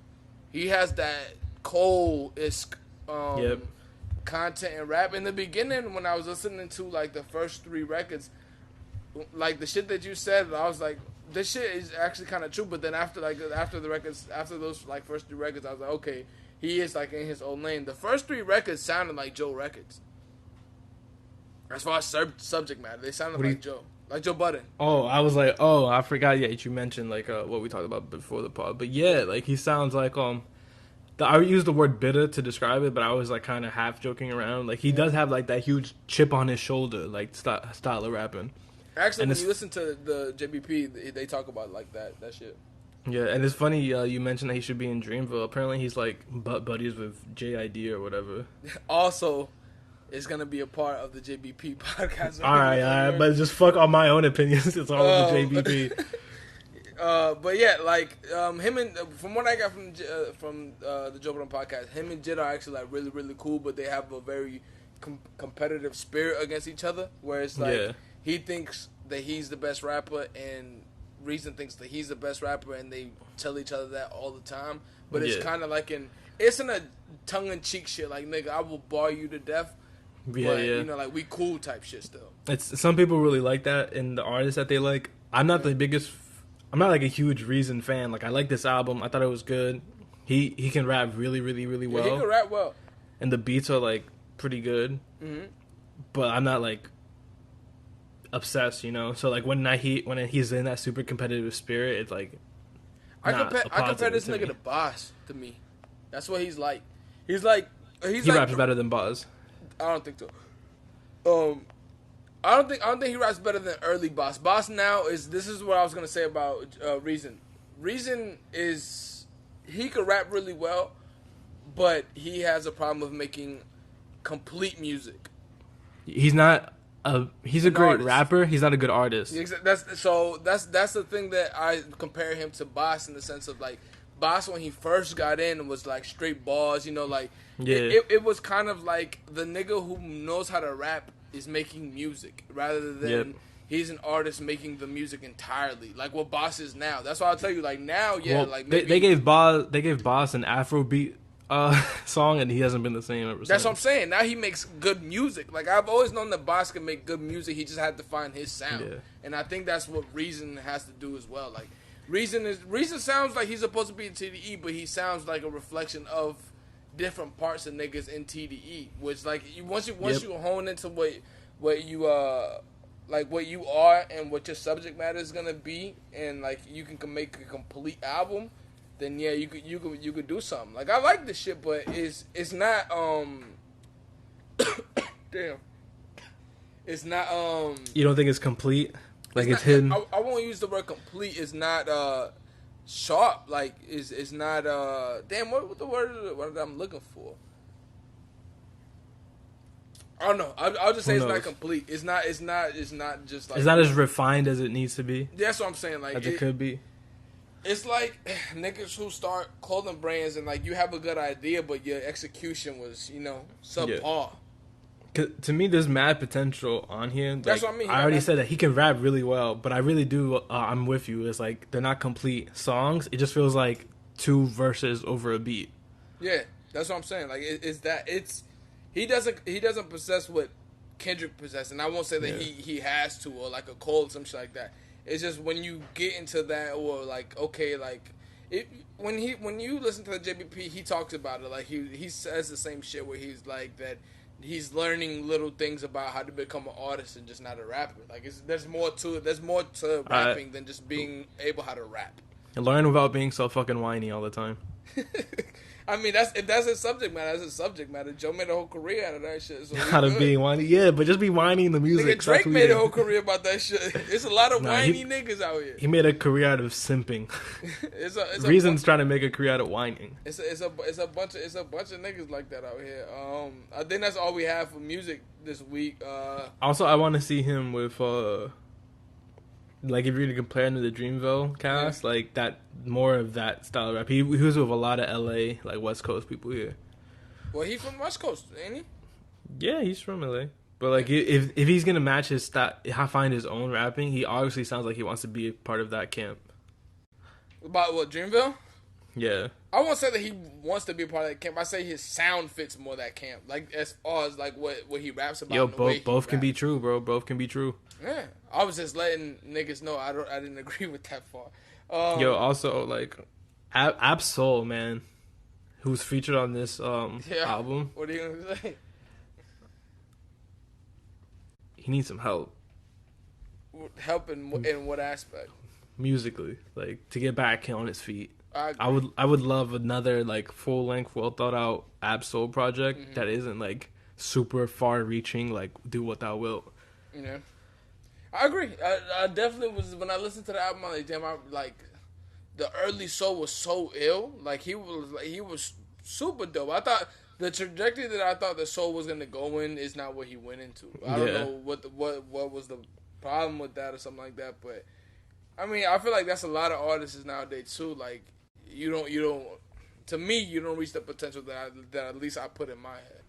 He has that Cole-esque content and rap. In the beginning, when I was listening to like the first 3 records, like the shit that you said, I was like, this shit is actually kind of true. But then after those like first 3 records, I was like, okay, he is like in his own lane. The first 3 records sounded like Joe records. As far as subject matter, they sounded like Joe. Like Joe Budden. Oh, I was like, I forgot. Yeah, you mentioned like what we talked about before the pod. But yeah, like he sounds like I use the word bitter to describe it, but I was like kind of half joking around. Like he does have like that huge chip on his shoulder, like style of rapping. Actually, And when it's you listen to the JBP, they talk about it like that shit. yeah, and it's funny you mentioned that he should be in Dreamville. Apparently, he's like buddies with JID or whatever. Also, it's gonna be a part of the JBP podcast. All right, but just fuck all my own opinions. It's all of the JBP. But yeah, like him and from what I got from the Joe Budden podcast, him and Jid are actually like really really cool, but they have a very competitive spirit against each other. Where it's like he thinks that he's the best rapper, and Reason thinks that he's the best rapper, and they tell each other that all the time. But it's kind of like it's in a tongue in cheek shit. Like nigga, I will bar you to death. Yeah, but, you know, like we cool type shit still. It's some people really like that, and the artists that they like. I'm not the biggest. I'm not like a huge Reason fan. Like I like this album. I thought it was good. He can rap really really really well. Yeah, he can rap well, and the beats are like pretty good. Mm-hmm. But I'm not like obsessed, you know. So like when he's in that super competitive spirit, it's like I compare this nigga to Boss to me. That's what he's like. He raps better than Boss. I don't think so. I don't think he raps better than early Boss. Boss now this is what I was gonna say about Reason. Reason is he could rap really well, but he has a problem with making complete music. He's a great artist. rapper. He's not a good artist. That's the thing that I compare him to Boss in the sense of like Boss when he first got in was like straight bars, you know, like it was kind of like the nigga who knows how to rap is making music rather than he's an artist making the music entirely, like what Boss is now. That's why I'll tell you, like now, like maybe they gave Boss an Afrobeat song, and he hasn't been the same ever since. That's what I'm saying. Now he makes good music. Like I've always known that Boss can make good music. He just had to find his sound, and I think that's what Reason has to do as well. Like Reason sounds like he's supposed to be in TDE, but he sounds like a reflection of different parts of niggas in TDE. Which like once you hone into what you like what you are and what your subject matter is gonna be, and like you can make a complete album, then yeah, you could do something. Like I like this shit, but it's not damn. It's not You don't think it's complete? Like it's not, hidden? I won't use the word complete. It's not sharp. Like it's not damn. What the word is it? What I'm looking for? I don't know. I'll just say it's not complete. It's not just like it's not as refined as it needs to be. That's what I'm saying. Like as it could be. It's like niggas who start clothing brands and like you have a good idea, but your execution was subpar. To me, there's mad potential on here. That's what I mean. I already said that he can rap really well, but I really do. I'm with you. It's like they're not complete songs. It just feels like two verses over a beat. Yeah, that's what I'm saying. Like he doesn't possess what Kendrick possessed, and I won't say that he has to or like a Cole or some shit like that. It's just when you get into that or like okay like. When you listen to the JBP, he talks about it like he says the same shit where he's like that. He's learning little things about how to become an artist and just not a rapper. Like there's more to it. There's more to rapping than just being able how to rap. And learn without being so fucking whiny all the time. I mean, if that's his subject matter, that's his subject matter. Joe made a whole career out of that shit. So out of being whiny, but just be whiny in the music. Nigga, Drake made a whole career about that shit. There's a lot of whiny niggas out here. He made a career out of simping. it's Reason's trying to make a career out of whining. It's a bunch of niggas like that out here. I think that's all we have for music this week. Also, I want to see him with like if you're to compare him to the Dreamville cast, like that more of that style of rap. He was with a lot of LA, like West Coast people here. Well, he's from West Coast, ain't he? Yeah, he's from LA. But like if he's gonna match his style, find his own rapping, he obviously sounds like he wants to be a part of that camp. About what, Dreamville? Yeah. I won't say that he wants to be a part of that camp. I say his sound fits more that camp. Like as far as like what he raps about. Yo, both can be true, bro. Both can be true. Yeah, I was just letting niggas know I didn't agree with that far. Yo, also like Absol, man, who's featured on this album. What are you gonna say? He needs some help. Help in what aspect? Musically, like to get back on his feet. I agree. I would love another like full length, well thought out Absol project that isn't like super far reaching, like Do What Thou Wilt. Yeah, I agree. I definitely was when I listened to the album. I'm like, damn, I like the early soul was so ill. Like he was super dope. I thought the trajectory that I thought the soul was gonna go in is not what he went into. I don't know what was the problem with that or something like that. But I mean, I feel like that's a lot of artists nowadays too. Like you don't. To me, you don't reach the potential that at least I put in my head.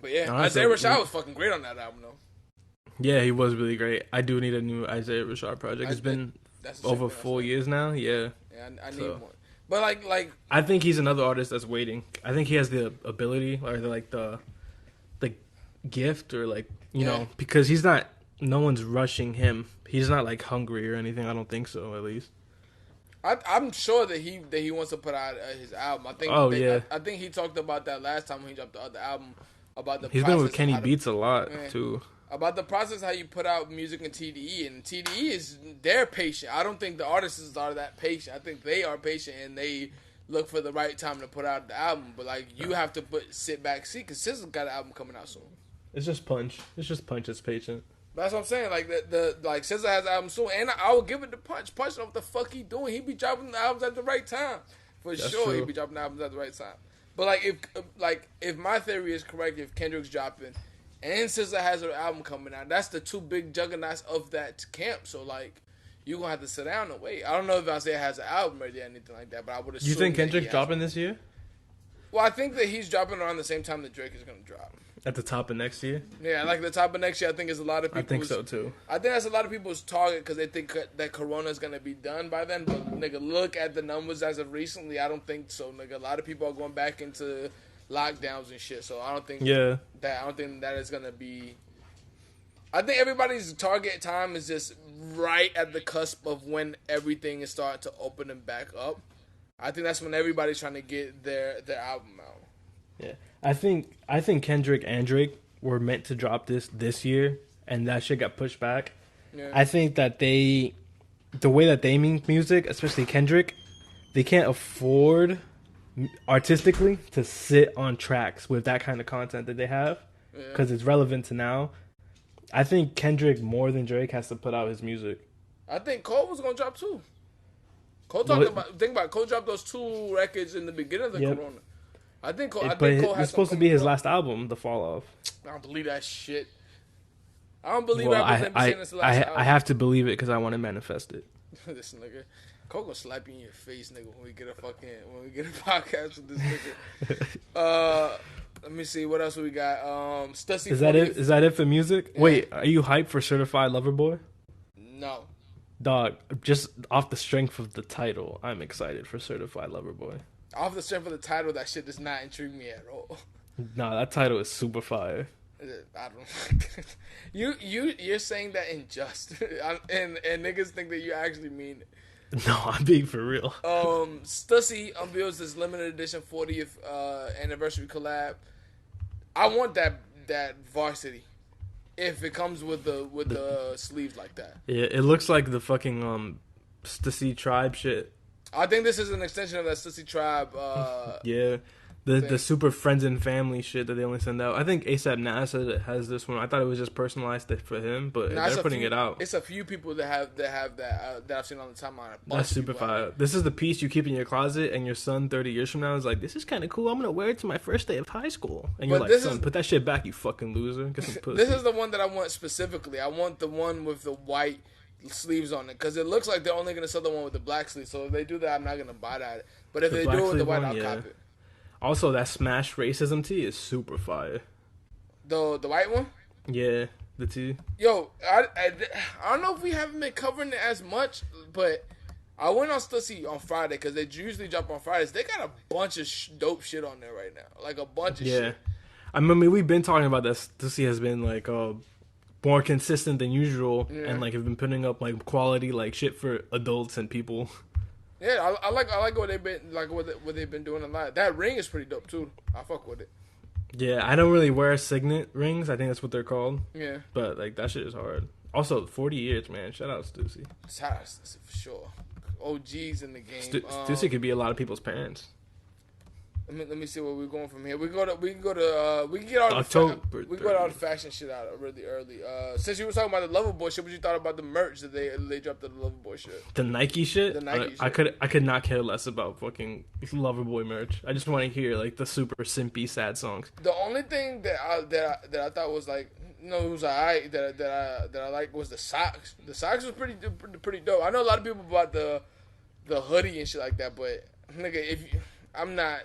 But yeah, Isaiah Rashad was fucking great on that album though. Yeah, he was really great. I do need a new Isaiah Rashad project. It's been over 4 years now. Yeah. Yeah, I need one. But like, I think he's another artist that's waiting. I think he has the ability or the gift or like you know because he's not. No one's rushing him. He's not like hungry or anything. I don't think so. At least. I'm sure that he wants to put out his album. I think. I think he talked about that last time when he dropped the other album about the. He's been with Kenny Beats a lot too. About the process how you put out music in TDE, and TDE they're patient. I don't think the artists are that patient. I think they are patient and they look for the right time to put out the album. But like you have to sit back, see, because SZA's got an album coming out soon. It's just Punch. It's patient. That's what I'm saying. Like the SZA has an album soon, and I will give it to Punch. Punch know what the fuck he doing. He be dropping the albums at the right time, for That's sure. True. He be dropping the albums at the right time. But if my theory is correct, if Kendrick's dropping. And SZA has her album coming out. That's the two big juggernauts of that camp. So, like, you're going to have to sit down and wait. I don't know if Isaiah has an album ready or anything like that, but I would assume. You think Kendrick's dropping this year? Well, I think that he's dropping around the same time that Drake is going to drop. At the top of next year? Yeah, like the top of next year, I think is a lot of people. I think so, too. I think that's a lot of people's target because they think that Corona is going to be done by then. But, nigga, look at the numbers as of recently. I don't think so, nigga. A lot of people are going back into lockdowns and shit. So, I don't think that is going to be... I think everybody's target time is just right at the cusp of when everything is starting to open and back up. I think that's when everybody's trying to get their album out. Yeah, I think Kendrick and Drake were meant to drop this year, and that shit got pushed back. Yeah. I think that the way that they make music, especially Kendrick, they can't afford artistically to sit on tracks with that kind of content that they have because it's relevant to now. I think Kendrick more than Drake has to put out his music. I think Cole was gonna drop too. Cole dropped those 2 records in the beginning of the Corona. I think Cole. It's supposed to be his last album, The Fall Off. I don't believe that shit. I don't believe rappers never saying this last album. I have to believe it because I want to manifest it. This nigga, Cole gonna slap you in your face, nigga, when we get a podcast with this nigga. Let me see what else we got. Stussy. Is that it? Is that it for music? Yeah. Wait, are you hyped for Certified Lover Boy? No. Dog, just off the strength of the title, I'm excited for Certified Lover Boy. Off the strength of the title, that shit does not intrigue me at all. Nah, that title is super fire. I don't. You're saying that in jest, and niggas think that you actually mean it. No, I'm being for real. Stussy unveils this limited edition 40th anniversary collab. I want that varsity if it comes with the sleeves like that. Yeah, it looks like the fucking Stussy Tribe shit. I think this is an extension of that Stussy Tribe. Yeah. The super friends and family shit that they only send out. I think ASAP Nas has this one. I thought it was just personalized for him, but they're putting it out. It's a few people that have that that I've seen on the timeline. That's super fire. This is the piece you keep in your closet, and your son 30 years from now is like, "This is kind of cool. I'm gonna wear it to my first day of high school." And you're like, "Son, put that shit back, you fucking loser. Get some pussy." This is the one that I want specifically. I want the one with the white sleeves on it because it looks like they're only gonna sell the one with the black sleeves. So if they do that, I'm not gonna buy that. But if they do it with the white, I'll cop it. Also, that Smash Racism tee is super fire. The white one? Yeah, the tee. Yo, I don't know if we haven't been covering it as much, but I went on Stussy on Friday because they usually drop on Fridays. They got a bunch of dope shit on there right now. Like a bunch of shit. I mean, we've been talking about that. Stussy has been like more consistent than usual and like have been putting up like quality like shit for adults and people. Yeah, I like what they've been doing a lot. That ring is pretty dope too. I fuck with it. Yeah, I don't really wear signet rings. I think that's what they're called. Yeah, but like that shit is hard. Also, 40 years, man. Shout out Stussy. Shout out Stussy for sure. OGs in the game. Stussy could be a lot of people's parents. Let me see where we're going from here. We can get all October we can go all the fashion shit out really early. Since you were talking about the Loverboy shit, what you thought about the merch that they dropped the Loverboy shit? The Nike shit. The Nike I shit. could not care less about fucking Loverboy merch. I just want to hear like the super simpy sad songs. The only thing that I thought was like, it was alright that I like was the socks. The socks was pretty dope. I know a lot of people bought the hoodie and shit like that, but nigga, I'm not.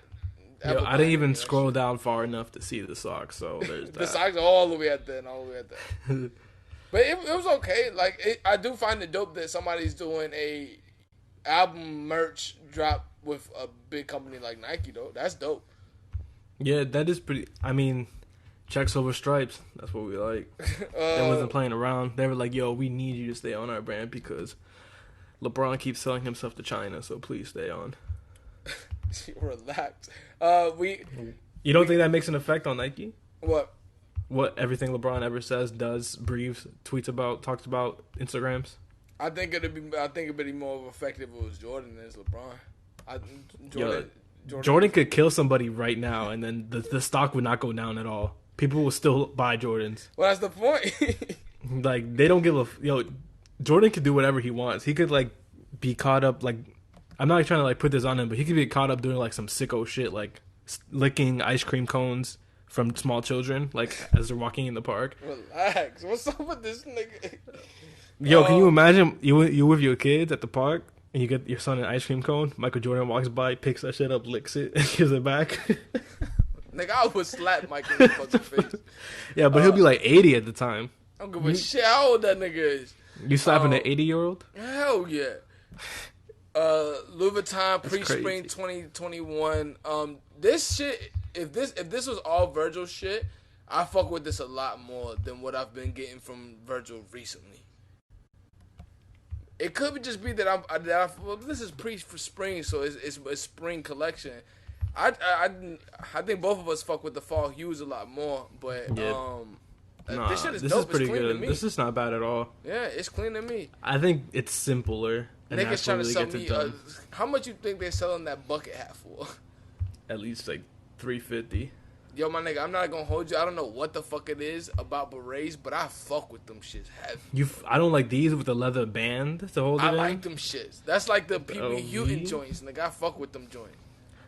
Yo, I didn't even scroll down far enough to see the socks, so there's that. The socks are all the way at the end, But it was okay. Like, I do find it dope that somebody's doing a album merch drop with a big company like Nike, though. That's dope. Yeah, that is pretty. I mean, checks over stripes. That's what we like. They wasn't playing around. They were like, "Yo, we need you to stay on our brand because LeBron keeps selling himself to China, so please stay on." Relax. You don't think that makes an effect on Nike? What? What everything LeBron ever says, does, breathes, tweets about, talks about, Instagrams? I think it'd be more effective if it was Jordan than it's LeBron. Jordan could kill somebody right now, and then the stock would not go down at all. People will still buy Jordans. Well, that's the point. Like, they don't give a... Jordan could do whatever he wants. He could, like, be caught up, like... I'm not trying to, like, put this on him, but he could be caught up doing, like, some sicko shit, like licking ice cream cones from small children, like, as they're walking in the park. Relax. What's up with this nigga? Yo, can you imagine you with your kids at the park, and you get your son an ice cream cone? Michael Jordan walks by, picks that shit up, licks it, and gives it back. Nigga, I would slap Michael in the fucking face. Yeah, but he'll be, like, 80 at the time. I don't give a shit how old that nigga is. You slapping an 80-year-old? Hell yeah. Louis Vuitton pre-spring 2021. This shit, if this was all Virgil shit, I fuck with this a lot more than what I've been getting from Virgil recently. It could just be that this is pre-spring, so it's a spring collection. I think both of us fuck with the fall hues a lot more, but this shit is dope. This is pretty it's clean good. to me. This is not bad at all. Yeah, it's clean to me. I think it's simpler. And Niggas trying to really sell me. How much you think they're selling that bucket hat for? At least like $350. Yo, my nigga, I'm not gonna hold you. I don't know what the fuck it is about berets, but I fuck with them shits heavy. I don't like these with the leather band to hold it I in. like them shits. That's like the Pee Wee Houghton joints, nigga. I fuck with them joints.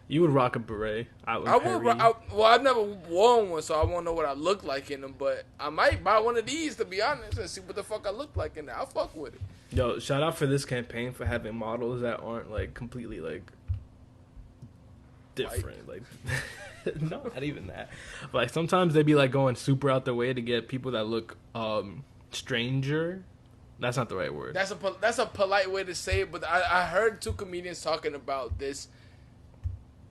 You would rock a beret. Well, I've never worn one, so I won't know what I look like in them. But I might buy one of these, to be honest, and see what the fuck I look like in there. I'll fuck with it. Yo, shout out for this campaign for having models that aren't like completely like different. Like, no, not even that. But like sometimes they be like going super out their way to get people that look stranger. That's not the right word. That's a polite way to say it. But I heard two comedians talking about this.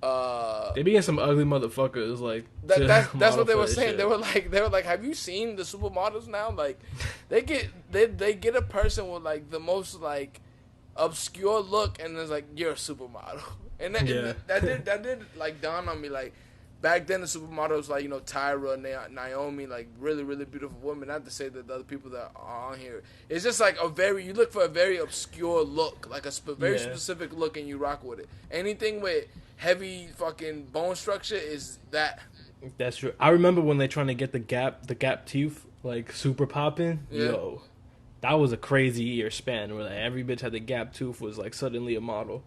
They be getting some ugly motherfuckers like that's what they were saying. They were like, have you seen the supermodels now? Like, they get a person with like the most like obscure look, and it's like, you're a supermodel. And that did like dawn on me. Like, back then the supermodels like, Tyra, Naomi, like really really beautiful women. Not to say that the other people that are on here, it's just like you look for a very obscure look, like a very specific look, and you rock with it. Anything with heavy fucking bone structure is that. That's true. I remember when they trying to get the gap tooth like super popping. Yeah. Yo, that was a crazy year span where like every bitch had the gap tooth was like suddenly a model.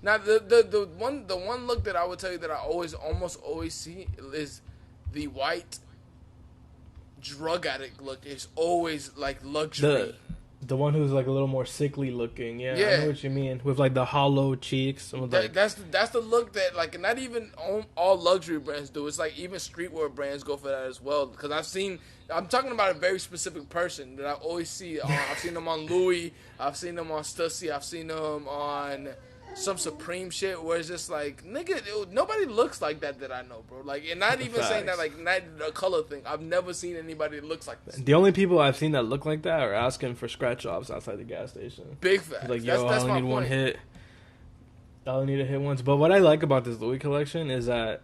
Now the one look that I would tell you that I almost always see is the white drug addict look. Is always like luxury. The one who's like a little more sickly looking, yeah. I know what you mean. With like the hollow cheeks. That's the look that like not even all luxury brands do. It's like even streetwear brands go for that as well. Because I'm talking about a very specific person that I always see. I've seen them on Louis. I've seen them on Stussy. I've seen them on some Supreme shit where it's just like, nigga, nobody looks like that I know, bro. Like, and not even saying that like not a color thing. I've never seen anybody that looks like this. The only people I've seen that look like that are asking for scratch offs outside the gas station. Big facts. Like, yo, I only need one hit. I only need to hit once. But what I like about this Louis collection is that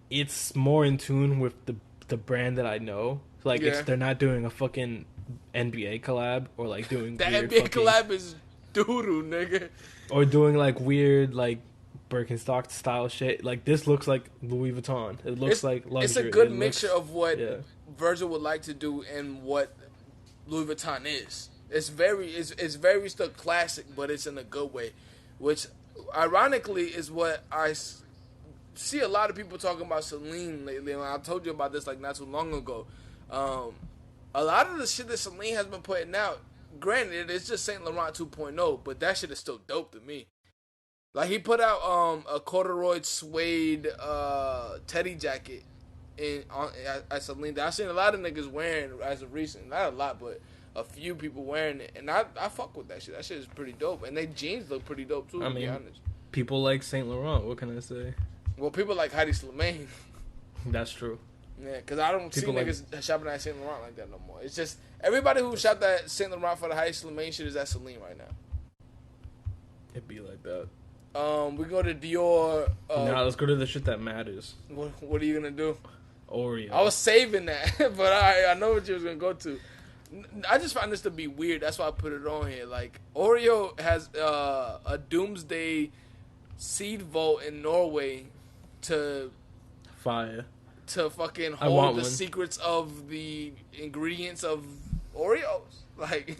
it's more in tune with the brand that I know. Like, they're not doing a fucking NBA collab or like doing the NBA collab is doodoo, nigga. Or doing like weird like Birkenstock style shit. Like this looks like Louis Vuitton. It looks like luxury. It's a good It mixture looks, of what yeah. Virgil would like to do and what Louis Vuitton is. It's very still classic, but it's in a good way, which ironically is what I see a lot of people talking about Celine lately. And I told you about this like not too long ago. A lot of the shit that Celine has been putting out, granted, it's just Saint Laurent 2.0, but that shit is still dope to me. Like he put out a corduroy suede teddy jacket at Celine that I've seen a lot of niggas wearing as of recent. Not a lot, but a few people wearing it, and I fuck with that shit. That shit is pretty dope, and they jeans look pretty dope too. To be honest, people like Saint Laurent. What can I say? Well, people like Heidi Slimane. That's true. Yeah, because I don't People see niggas shopping at Saint Laurent like that no more. It's just everybody who shopped at Saint Laurent for the Heidi Slimane shit is at Celine right now. It'd be like that. We go to Dior. Now let's go to the shit that matters. What are you gonna do? Oreo. I was saving that, but I know what you was gonna go to. I just find this to be weird. That's why I put it on here. Like Oreo has a doomsday seed vault in Norway to fire. To fucking hold the secrets of the ingredients of Oreos. Like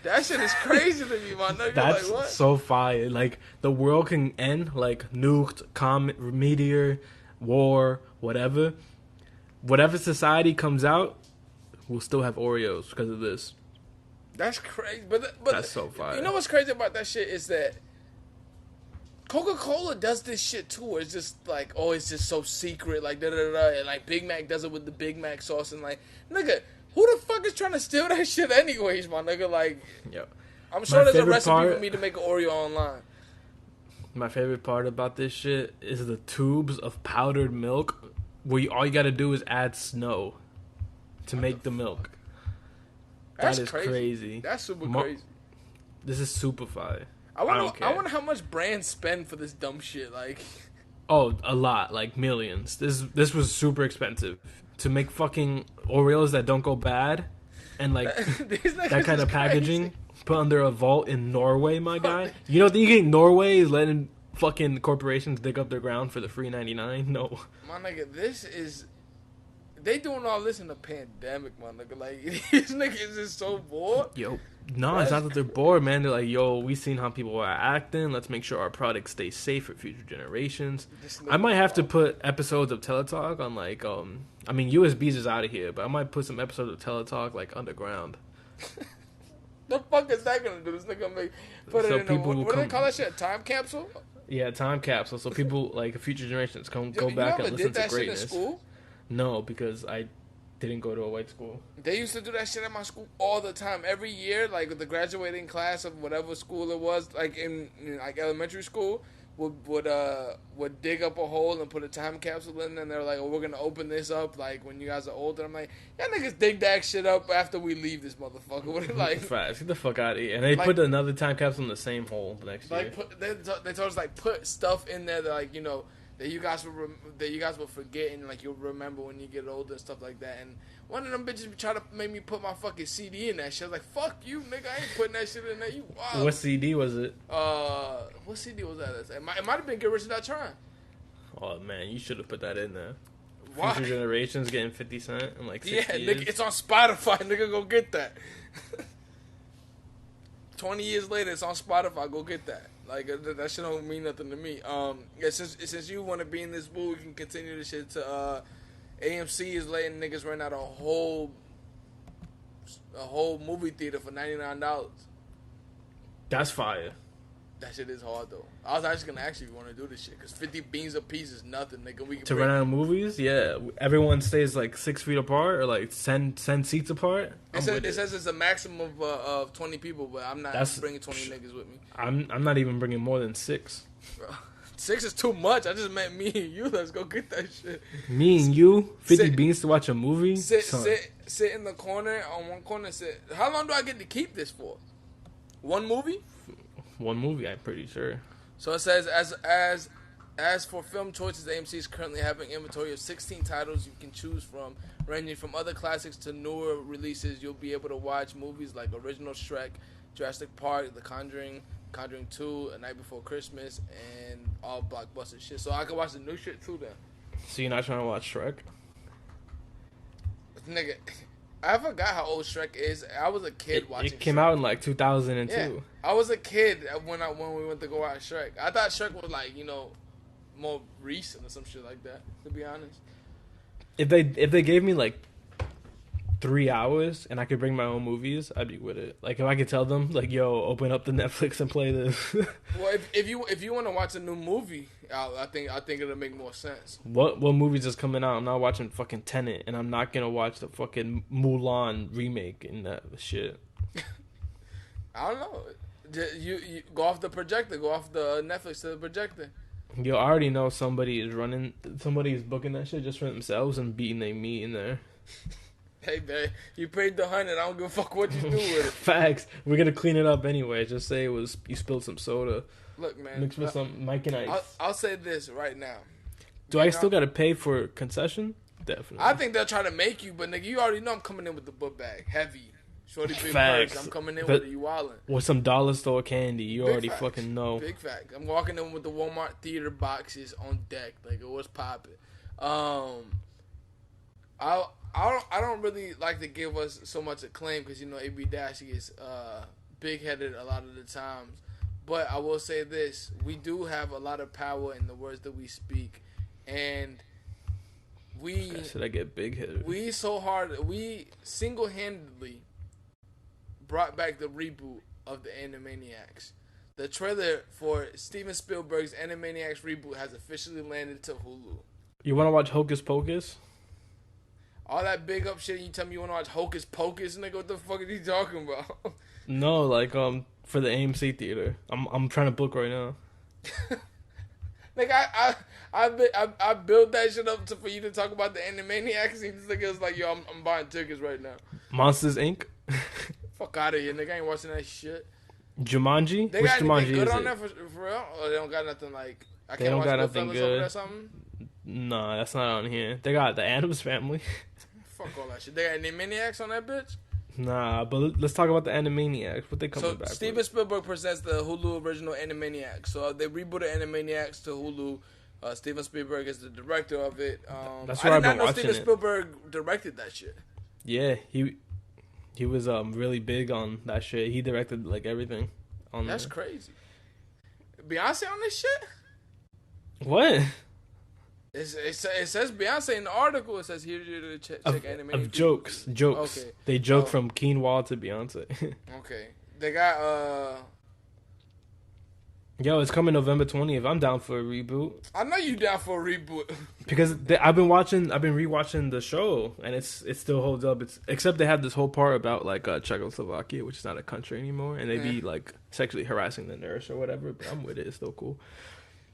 that shit is crazy to me, my nigga. That's like, what? So fire. Like the world can end, like nuked, comet, meteor, war, whatever. Whatever society comes out, we'll still have Oreos because of this. That's crazy. But that's so fire. You know what's crazy about that shit is that Coca-Cola does this shit too, where it's just like, oh, it's just so secret, like da-da-da-da, and like Big Mac does it with the Big Mac sauce, and like, nigga, who the fuck is trying to steal that shit anyways, my nigga? Like, yep. I'm sure there's a recipe for me to make an Oreo online. My favorite part about this shit is the tubes of powdered milk, where all you gotta do is add snow to make the milk. That's that is crazy. That's super crazy. This is super fire. I wonder how much brands spend for this dumb shit. Like, oh, a lot, like millions. This was super expensive to make fucking Oreos that don't go bad, and like that kind of packaging put under a vault in Norway, my guy. You know, you think Norway is letting fucking corporations dig up their ground for the free 99? No, my nigga, they doing all this in the pandemic, my nigga. Like these niggas is so bored. Yo. No, it's not that they're bored, man. They're like, yo, we seen how people are acting. Let's make sure our product stays safe for future generations. I might have to put episodes of Telatalk on, like, I mean, USBs is out of here, but I might put some episodes of Telatalk, like, underground. The fuck is that gonna do? This nigga put it in what do they call that shit? A time capsule? Yeah, time capsule. So people, like, future generations go back and listen to greatness. Shit in school? No, because I didn't go to a white school. They used to do that shit at my school all the time. Every year, like the graduating class of whatever school it was, like in like elementary school, would dig up a hole and put a time capsule in, and they're like, "Oh, we're gonna open this up like when you guys are older." I'm like, "Yeah, niggas dig that shit up after we leave this motherfucker." What it like? Fast, get the fuck out of here! And they put another time capsule in the same hole the next year. They told us like put stuff in there that like that you guys will forget and like you'll remember when you get older and stuff like that. And one of them bitches tried to make me put my fucking CD in that shit. I was like, fuck you, nigga, I ain't putting that shit in there. You wild. What CD was it? What CD was that? It might have been Get Rich or Die Trying. Oh man, you should have put that in there. Why? Future generations getting 50 Cent in like 60 years. Nigga, it's on Spotify. Nigga, go get that. 20 years later, it's on Spotify. Go get that. Like, that shit don't mean nothing to me. Since you want to be in this mood, we can continue this shit to, AMC is letting niggas rent out a whole movie theater for $99. That's fire. That shit is hard, though. I was actually going to actually want to do this shit, because 50 beans a piece is nothing, nigga. We can to rent out movies? Yeah. Everyone stays, like, 6 feet apart, or, like, send seats apart? It says it's a maximum of 20 people, but I'm not bringing 20 niggas with me. I'm not even bringing more than 6. Bro, 6 is too much. I just meant me and you. Let's go get that shit. Me and you? 50 beans to watch a movie? Sit in the corner, on one corner, sit. How long do I get to keep this for? One movie? One movie, I'm pretty sure. So it says as As for film choices, AMC is currently having inventory of 16 titles you can choose from, ranging from other classics to newer releases. You'll be able to watch movies like original Shrek, Jurassic Park, The Conjuring, Conjuring 2, A Night Before Christmas, and all blockbuster shit. So I can watch the new shit too then. So you're not trying to watch Shrek? Nigga, I forgot how old Shrek is. I was a kid watching. It came Shrek. out in like 2002. Yeah, I was a kid when we went to go watch Shrek. I thought Shrek was like, you know, more recent or some shit like that. To be honest, If they gave me like 3 hours and I could bring my own movies, I'd be with it. Like if I could tell them like, yo, open up the Netflix and play this. well, if you want to watch a new movie, I think it'll make more sense. What movies is coming out? I'm not watching fucking Tenet, and I'm not gonna watch the fucking Mulan remake and that shit. I don't know. You go off the projector. Go off the Netflix to the projector. Yo, I already know somebody's booking that shit just for themselves and beating their meat in there. Hey, man, you paid the $100. I don't give a fuck what you do with it. Facts. We're gonna clean it up anyway. Just say you spilled some soda. Look, man. Mixed with some Mike and Ice. I'll say this right now. Do I still gotta pay for concession? Definitely. I think they'll try to make you, but nigga, you already know I'm coming in with the book bag. Heavy. Shorty big Facts. purse. I'm coming in with it. You wildin'. With some dollar store candy. You Big already facts. fucking know. Big fact. I'm walking in with the Walmart theater boxes on deck. Like, what's poppin'? I don't really like to give us so much acclaim because, you know, AB Dash is big-headed a lot of the times. But I will say this. We do have a lot of power in the words that we speak. And Should I get big-headed? we single-handedly brought back the reboot of the Animaniacs. The trailer for Steven Spielberg's Animaniacs reboot has officially landed to Hulu. You want to watch Hocus Pocus? All that big up shit, you tell me you want to watch Hocus Pocus, nigga, what the fuck are you talking about? No, like for the AMC theater. I'm trying to book right now. Nigga, I built that shit up for you to talk about the Animaniacs, and this nigga is like, yo, I'm buying tickets right now. Monsters Inc. Fuck out of here, nigga, I ain't watching that shit. Jumanji? They Which got Jumanji anything good is on it? there for real? Or they don't got nothing like, I They can't don't watch got nothing Goodfellas good. over there or something? Nah, that's not on here. They got the Addams Family. Fuck all that shit. They got Animaniacs on that bitch? Nah, but let's talk about the Animaniacs. What they coming So back Steven with? Spielberg presents the Hulu original Animaniacs. So they rebooted Animaniacs to Hulu. Steven Spielberg is the director of it. That's I where did I've been not know watching Steven it. Spielberg directed that shit. Yeah, he was really big on that shit. He directed like everything on That's there. crazy. Beyonce on this shit? What? It says Beyonce in the article. It says here to check Animaniacs. Of jokes. Okay. They joke Oh. from quinoa to Beyonce. Okay. They got Yo, it's coming November 20th. I'm down for a reboot. I know you down for a reboot. Because I've been rewatching the show, and it still holds up. Except they have this whole part about like Czechoslovakia, which is not a country anymore, and they be like sexually harassing the nurse or whatever. But I'm with it. It's still cool.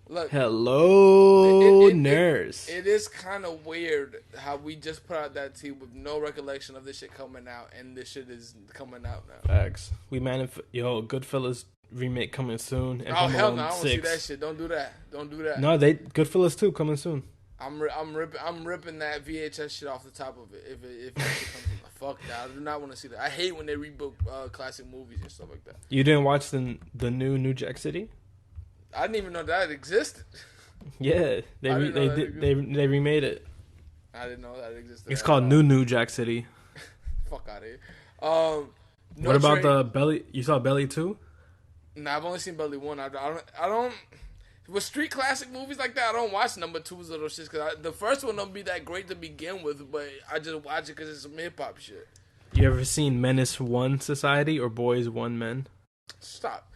Look, Hello, nurse. It is kind of weird how we just put out that tea with no recollection of this shit coming out, and this shit is coming out now. Facts. Goodfellas remake coming soon. And Oh Home hell Alone no! I don't see 6. that shit. Don't do that. Don't do that. No, Goodfellas 2 coming soon. I'm ripping that VHS shit off the top of it. If that shit comes in. Fuck that. I do not want to see that. I hate when they reboot classic movies and stuff like that. You didn't watch the new New Jack City? I didn't even know that existed. Yeah, they remade it. I didn't know that existed. It's at called all. New Jack City. Fuck out of here. What about the Belly? You saw Belly 2? Nah, I've only seen Belly 1. I don't. With street classic movies like that, I don't watch number 2s of those shits because the first one don't be that great to begin with, but I just watch it because it's some hip hop shit. You ever seen Menace 1 Society or Boys 1 Men? Stop.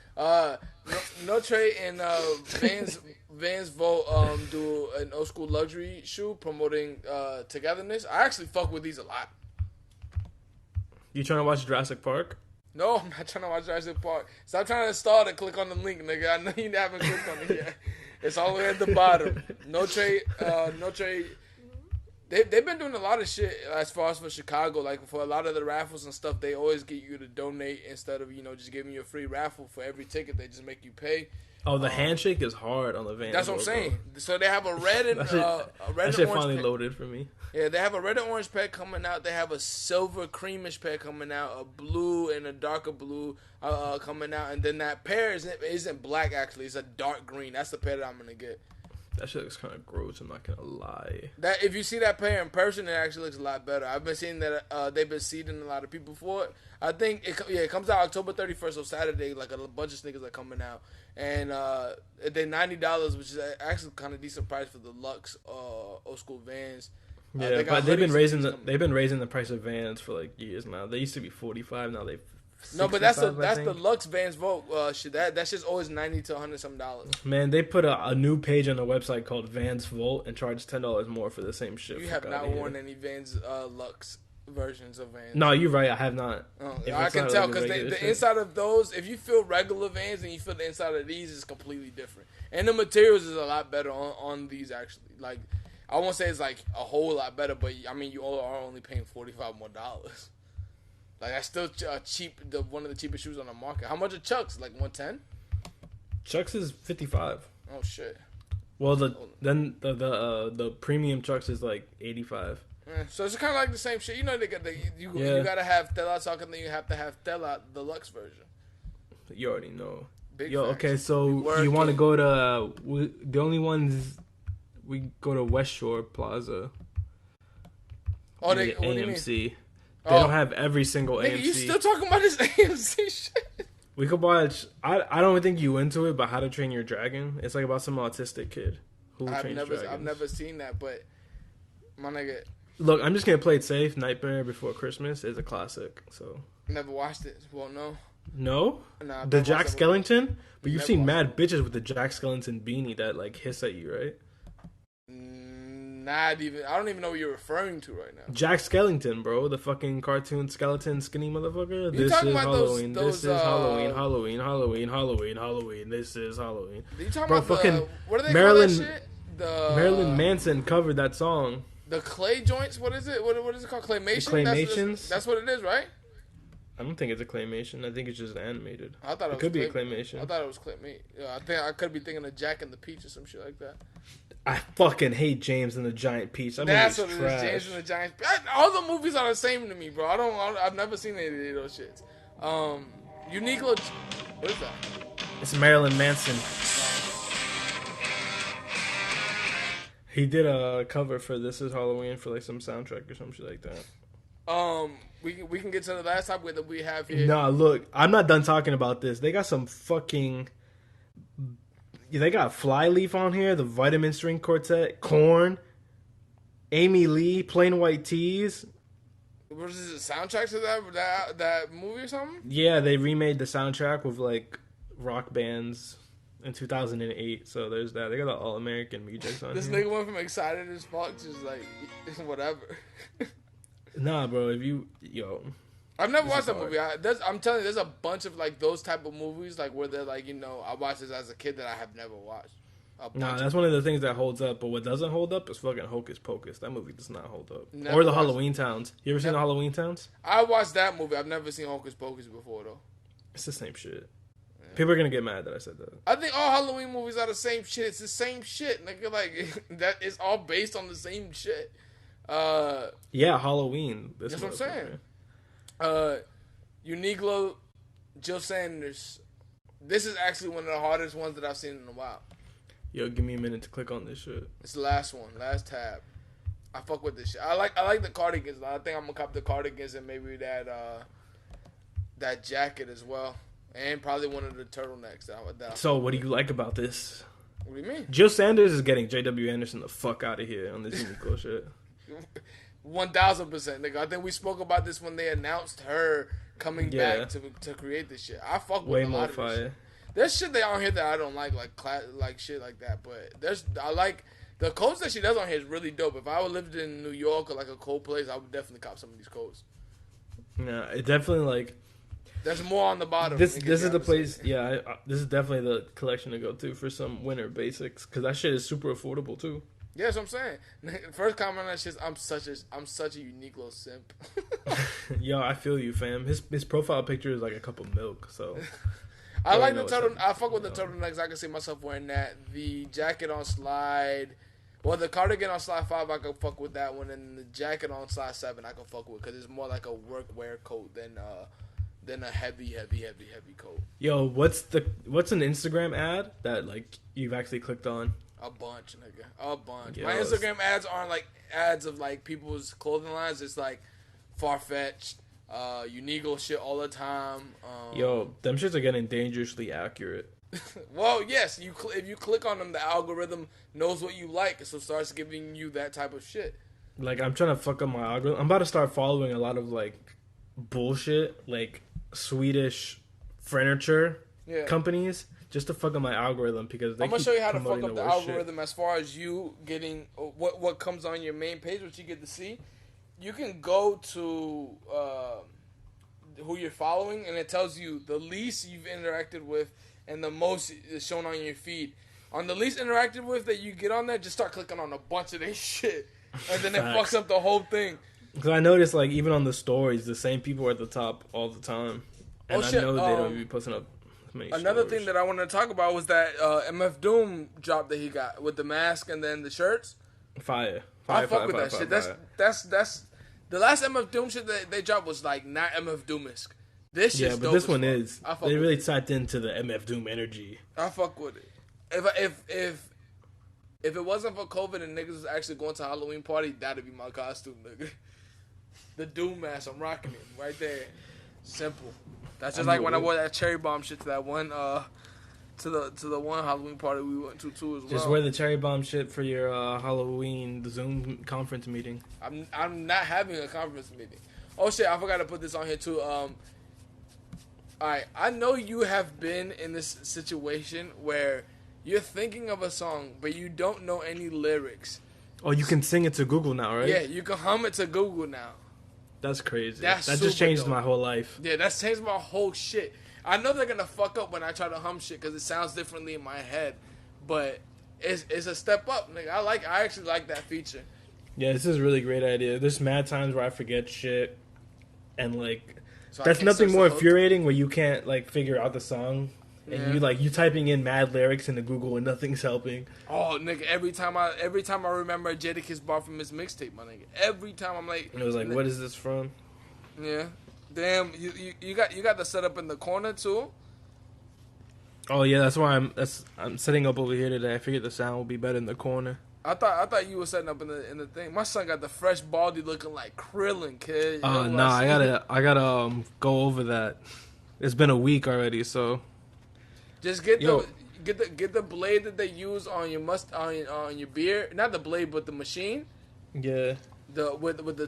Notre and Vans Vote do an old school luxury shoe promoting togetherness. I actually fuck with these a lot. You trying to watch Jurassic Park? No, I'm not trying to watch Jurassic Park. Stop trying to install it and click on the link, nigga. I know you haven't clicked on it yet. It's all the way at the bottom. Notre They've been doing a lot of shit as far as for Chicago. Like for a lot of the raffles and stuff, they always get you to donate instead of just giving you a free raffle for every ticket. They just make you pay. Oh, the handshake is hard on the Vans. That's what I'm saying. So they have a red and that and shit orange finally pair. loaded for me. Yeah, they have a red and orange pair coming out. They have a silver creamish pair coming out, a blue and a darker blue coming out, and then that pair isn't black actually. It's a dark green. That's the pair that I'm gonna get. That shit looks kind of gross. I'm not gonna lie. That if you see that pair in person, it actually looks a lot better. I've been seeing that they've been seeding a lot of people for it. I think it comes out October 31st, so Saturday. Like a bunch of sneakers are coming out, and they're $90, which is actually kind of decent price for the Lux old school Vans. Yeah, but they've been raising the price of Vans for like years now. They used to be 45, now they. No, but that's the Lux Vans Vote shit. That's just always $90 to $100 some dollars. Man, they put a new page on the website called Vans Volt and charge $10 more for the same shit. You have not worn any Vans Lux versions of Vans. No, you're right. I have not. I can tell because the inside of those, if you feel regular Vans and you feel the inside of these, is completely different. And the materials is a lot better on these actually. Like I won't say it's like a whole lot better, but I mean you all are only paying $45 more. Like that's still cheap. One of the cheapest shoes on the market. How much are Chucks? Like 110? Chucks is 55. Oh shit. Well, the premium Chucks is like 85. So it's kind of like the same shit. You know, you gotta have Telatalk and then you have to have Tela the Lux version. You already know. Big Yo, facts. okay, so you want to go to the only ones we go to West Shore Plaza. Oh, what do you mean? AMC. They don't have every single Nigga, AMC. you still talking about this AMC shit? We could watch. I don't think you into it, but How to Train Your Dragon. It's like about some autistic kid who trains dragons. I've never seen that, but my nigga. Look, I'm just gonna play it safe. Nightmare Before Christmas is a classic. So never watched it. Won't know. No, nah, the Jack Skellington. But you've seen mad it. bitches with the Jack Skellington beanie that like hiss at you, right? Not even. I don't even know what you're referring to right now. Jack Skellington, bro, the fucking cartoon skeleton skinny motherfucker. You talking about Halloween. those, this is Halloween. Halloween. Halloween. Halloween. Halloween. This is Halloween. Are you talking bro, about fucking what do they Marilyn, call that shit? Marilyn Manson covered that song. The clay joints. What is it? What is it called? Claymation. Claymations. That's what it is, right? I don't think it's a claymation. I think it's just animated. I thought it could be a claymation. I thought it was claymation. Yeah, I think I could be thinking of Jack and the Peach or some shit like that. I fucking hate James and the Giant Peach. That's what it is. James and the Giant Peach. All the movies are the same to me, bro. I've never seen any of those shits. Uniqlo. What is that? It's Marilyn Manson. He did a cover for This Is Halloween for like some soundtrack or some shit like that. We can get to the last topic that we have here. Nah, look, I'm not done talking about this. They got some fucking. They got Flyleaf on here, the Vitamin String Quartet, Korn, Amy Lee, Plain White Tees. Was this a soundtrack to that movie or something? Yeah, they remade the soundtrack with like rock bands in 2008. So there's that. They got the All American music on This here. nigga went from excited as fuck to just like whatever. Nah, bro. I've never watched that movie. I'm telling you, there's a bunch of like those type of movies like where they're like, I watched this as a kid that I have never watched. Nah, that's one of the things that holds up. But what doesn't hold up is fucking Hocus Pocus. That movie does not hold up. Or the Halloween Towns. You ever seen the Halloween Towns? I watched that movie. I've never seen Hocus Pocus before though. It's the same shit. Yeah. People are gonna get mad that I said that. I think all Halloween movies are the same shit. It's the same shit. Like that is all based on the same shit. Yeah, Halloween. That's what I'm saying. Uniqlo, Jill Sanders. This is actually one of the hardest ones that I've seen in a while. Yo, give me a minute to click on this shit. It's the last one, last tab. I fuck with this shit. I like the cardigans. I think I'm gonna cop the cardigans and maybe that jacket as well, and probably one of the turtlenecks. So, what do you like about this? What do you mean? Jill Sanders is getting J.W. Anderson the fuck out of here on this Uniqlo shit. 1000%, nigga. I think we spoke about this when they announced her coming back to create this shit. I fuck with way a lot more of fire. Shit. There's shit they on here that I don't like shit like that. But I like the coats that she does on here is really dope. If I would lived in New York or like a cold place, I would definitely cop some of these coats. Yeah, it definitely like. There's more on the bottom. This is the place. Yeah, this is definitely the collection to go to for some winter basics because that shit is super affordable too. Yeah, that's what I'm saying. First comment on that shit is, I'm such a unique little simp. Yo, I feel you, fam. His profile picture is like a cup of milk, so I you already like the know what's turtle. up. I fuck with the turtlenecks. I can see myself wearing that. The jacket on slide. Well, the cardigan on slide 5, I can fuck with that one, and the jacket on slide 7, I can fuck with because it's more like a workwear coat than a heavy coat. Yo, what's an Instagram ad that like you've actually clicked on? A bunch, nigga. A bunch. Yo, My Instagram ads aren't like ads of like people's clothing lines. It's like Farfetched, Uniqlo shit all the time. Yo, them shits are getting dangerously accurate. Well, yes. If you click on them, the algorithm knows what you like, so it starts giving you that type of shit. Like, I'm trying to fuck up my algorithm. I'm about to start following a lot of like bullshit, like Swedish furniture companies, just to fuck up my algorithm because they I'm gonna keep show you how to promoting fuck up the worst algorithm as far as you getting what comes on your main page, what you get to see. You can go to who you're following, and it tells you the least you've interacted with and the most is shown on your feed. On the least interacted with that you get on there, just start clicking on a bunch of their shit, and then it fucks up the whole thing. Because I noticed, like, even on the stories, the same people are at the top all the time, and I know they don't be posting up many. Another stories. thing that I wanted to talk about was that MF Doom drop that he got with the mask and then the shirts. Fire. I fuck with that shit. That's the last MF Doom shit that they dropped was like not MF Doom-esque. This shit's but dope this as one fuck. is. They really tapped into the MF Doom energy. I fuck with it. If it wasn't for COVID and niggas was actually going to a Halloween party, that'd be my costume, nigga. The Doom mask, I'm rocking it right there. Simple. That's just like when I wore that cherry bomb shit to that one to the one Halloween party we went to too as well. Just wear the cherry bomb shit for your the Zoom conference meeting. I'm not having a conference meeting. Oh shit, I forgot to put this on here too. Alright, I know you have been in this situation where you're thinking of a song, but you don't know any lyrics. Oh, you can sing it to Google now, right? Yeah, you can hum it to Google now. That's crazy. That just changed my whole life. Yeah, that's changed my whole shit. I know they're gonna fuck up when I try to hum shit because it sounds differently in my head, but it's a step up, nigga. I actually like that feature. Yeah, this is a really great idea. There's mad times where I forget shit, and like So that's nothing more infuriating where you can't like figure out the song. And you typing in mad lyrics into Google and nothing's helping. Oh, nigga! Every time I remember a Jadakiss bar from his mixtape, my nigga. Every time I'm like, it was like, what is this from? Yeah, damn. You got the setup in the corner too. Oh yeah, that's why I'm setting up over here today. I figured the sound would be better in the corner. I thought you were setting up in the thing. My son got the fresh baldy looking like Krillin, kid. Oh no, I gotta go over that. It's been a week already, so. Just get the blade that they use on your on your beard, not the blade, but the machine. Yeah. With the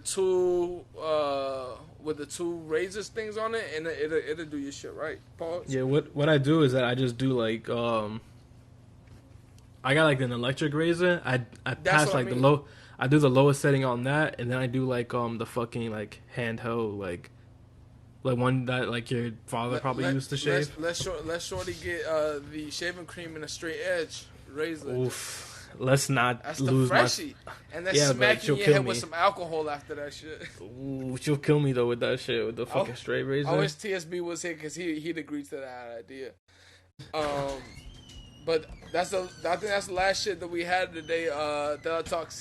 two razors things on it, and it'll do your shit right. Pause. Yeah. What I do is that I just do like I got like an electric razor. I pass like the low. I do the lowest setting on that, and then I do like the fucking like hand hoe like one that like your father probably used to shave. Let's shorty get the shaving cream and a straight edge razor. Oof. Let's not That's lose the freshie. And then smack your head with some alcohol after that shit. Ooh, she'll kill me though with that shit, with the fucking straight razor. I wish TSB was here because he'd agree to that idea. But I think that's the last shit that we had today. Telatalk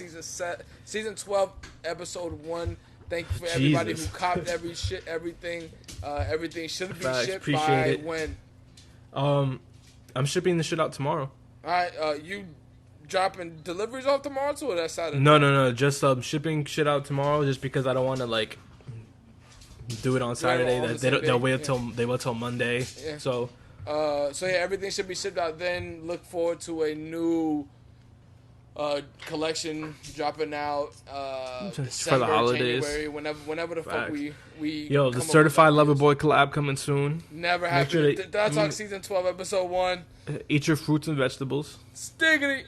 season 12, episode 1. Thank you for everybody who copped everything. Everything should be shipped by when? I'm shipping the shit out tomorrow. Alright, you dropping deliveries off tomorrow too, or that Saturday? No. Just shipping shit out tomorrow, just because I don't want to like do it on Saturday. They'll wait till Monday. Yeah. So yeah, everything should be shipped out. Then look forward to a new collection dropping out for December, the holidays. January, whenever the fuck we Yo, the Certified Lover Boy collab coming soon. Never happened. Telatalk season 12, episode 1. Eat your fruits and vegetables. Stiggity.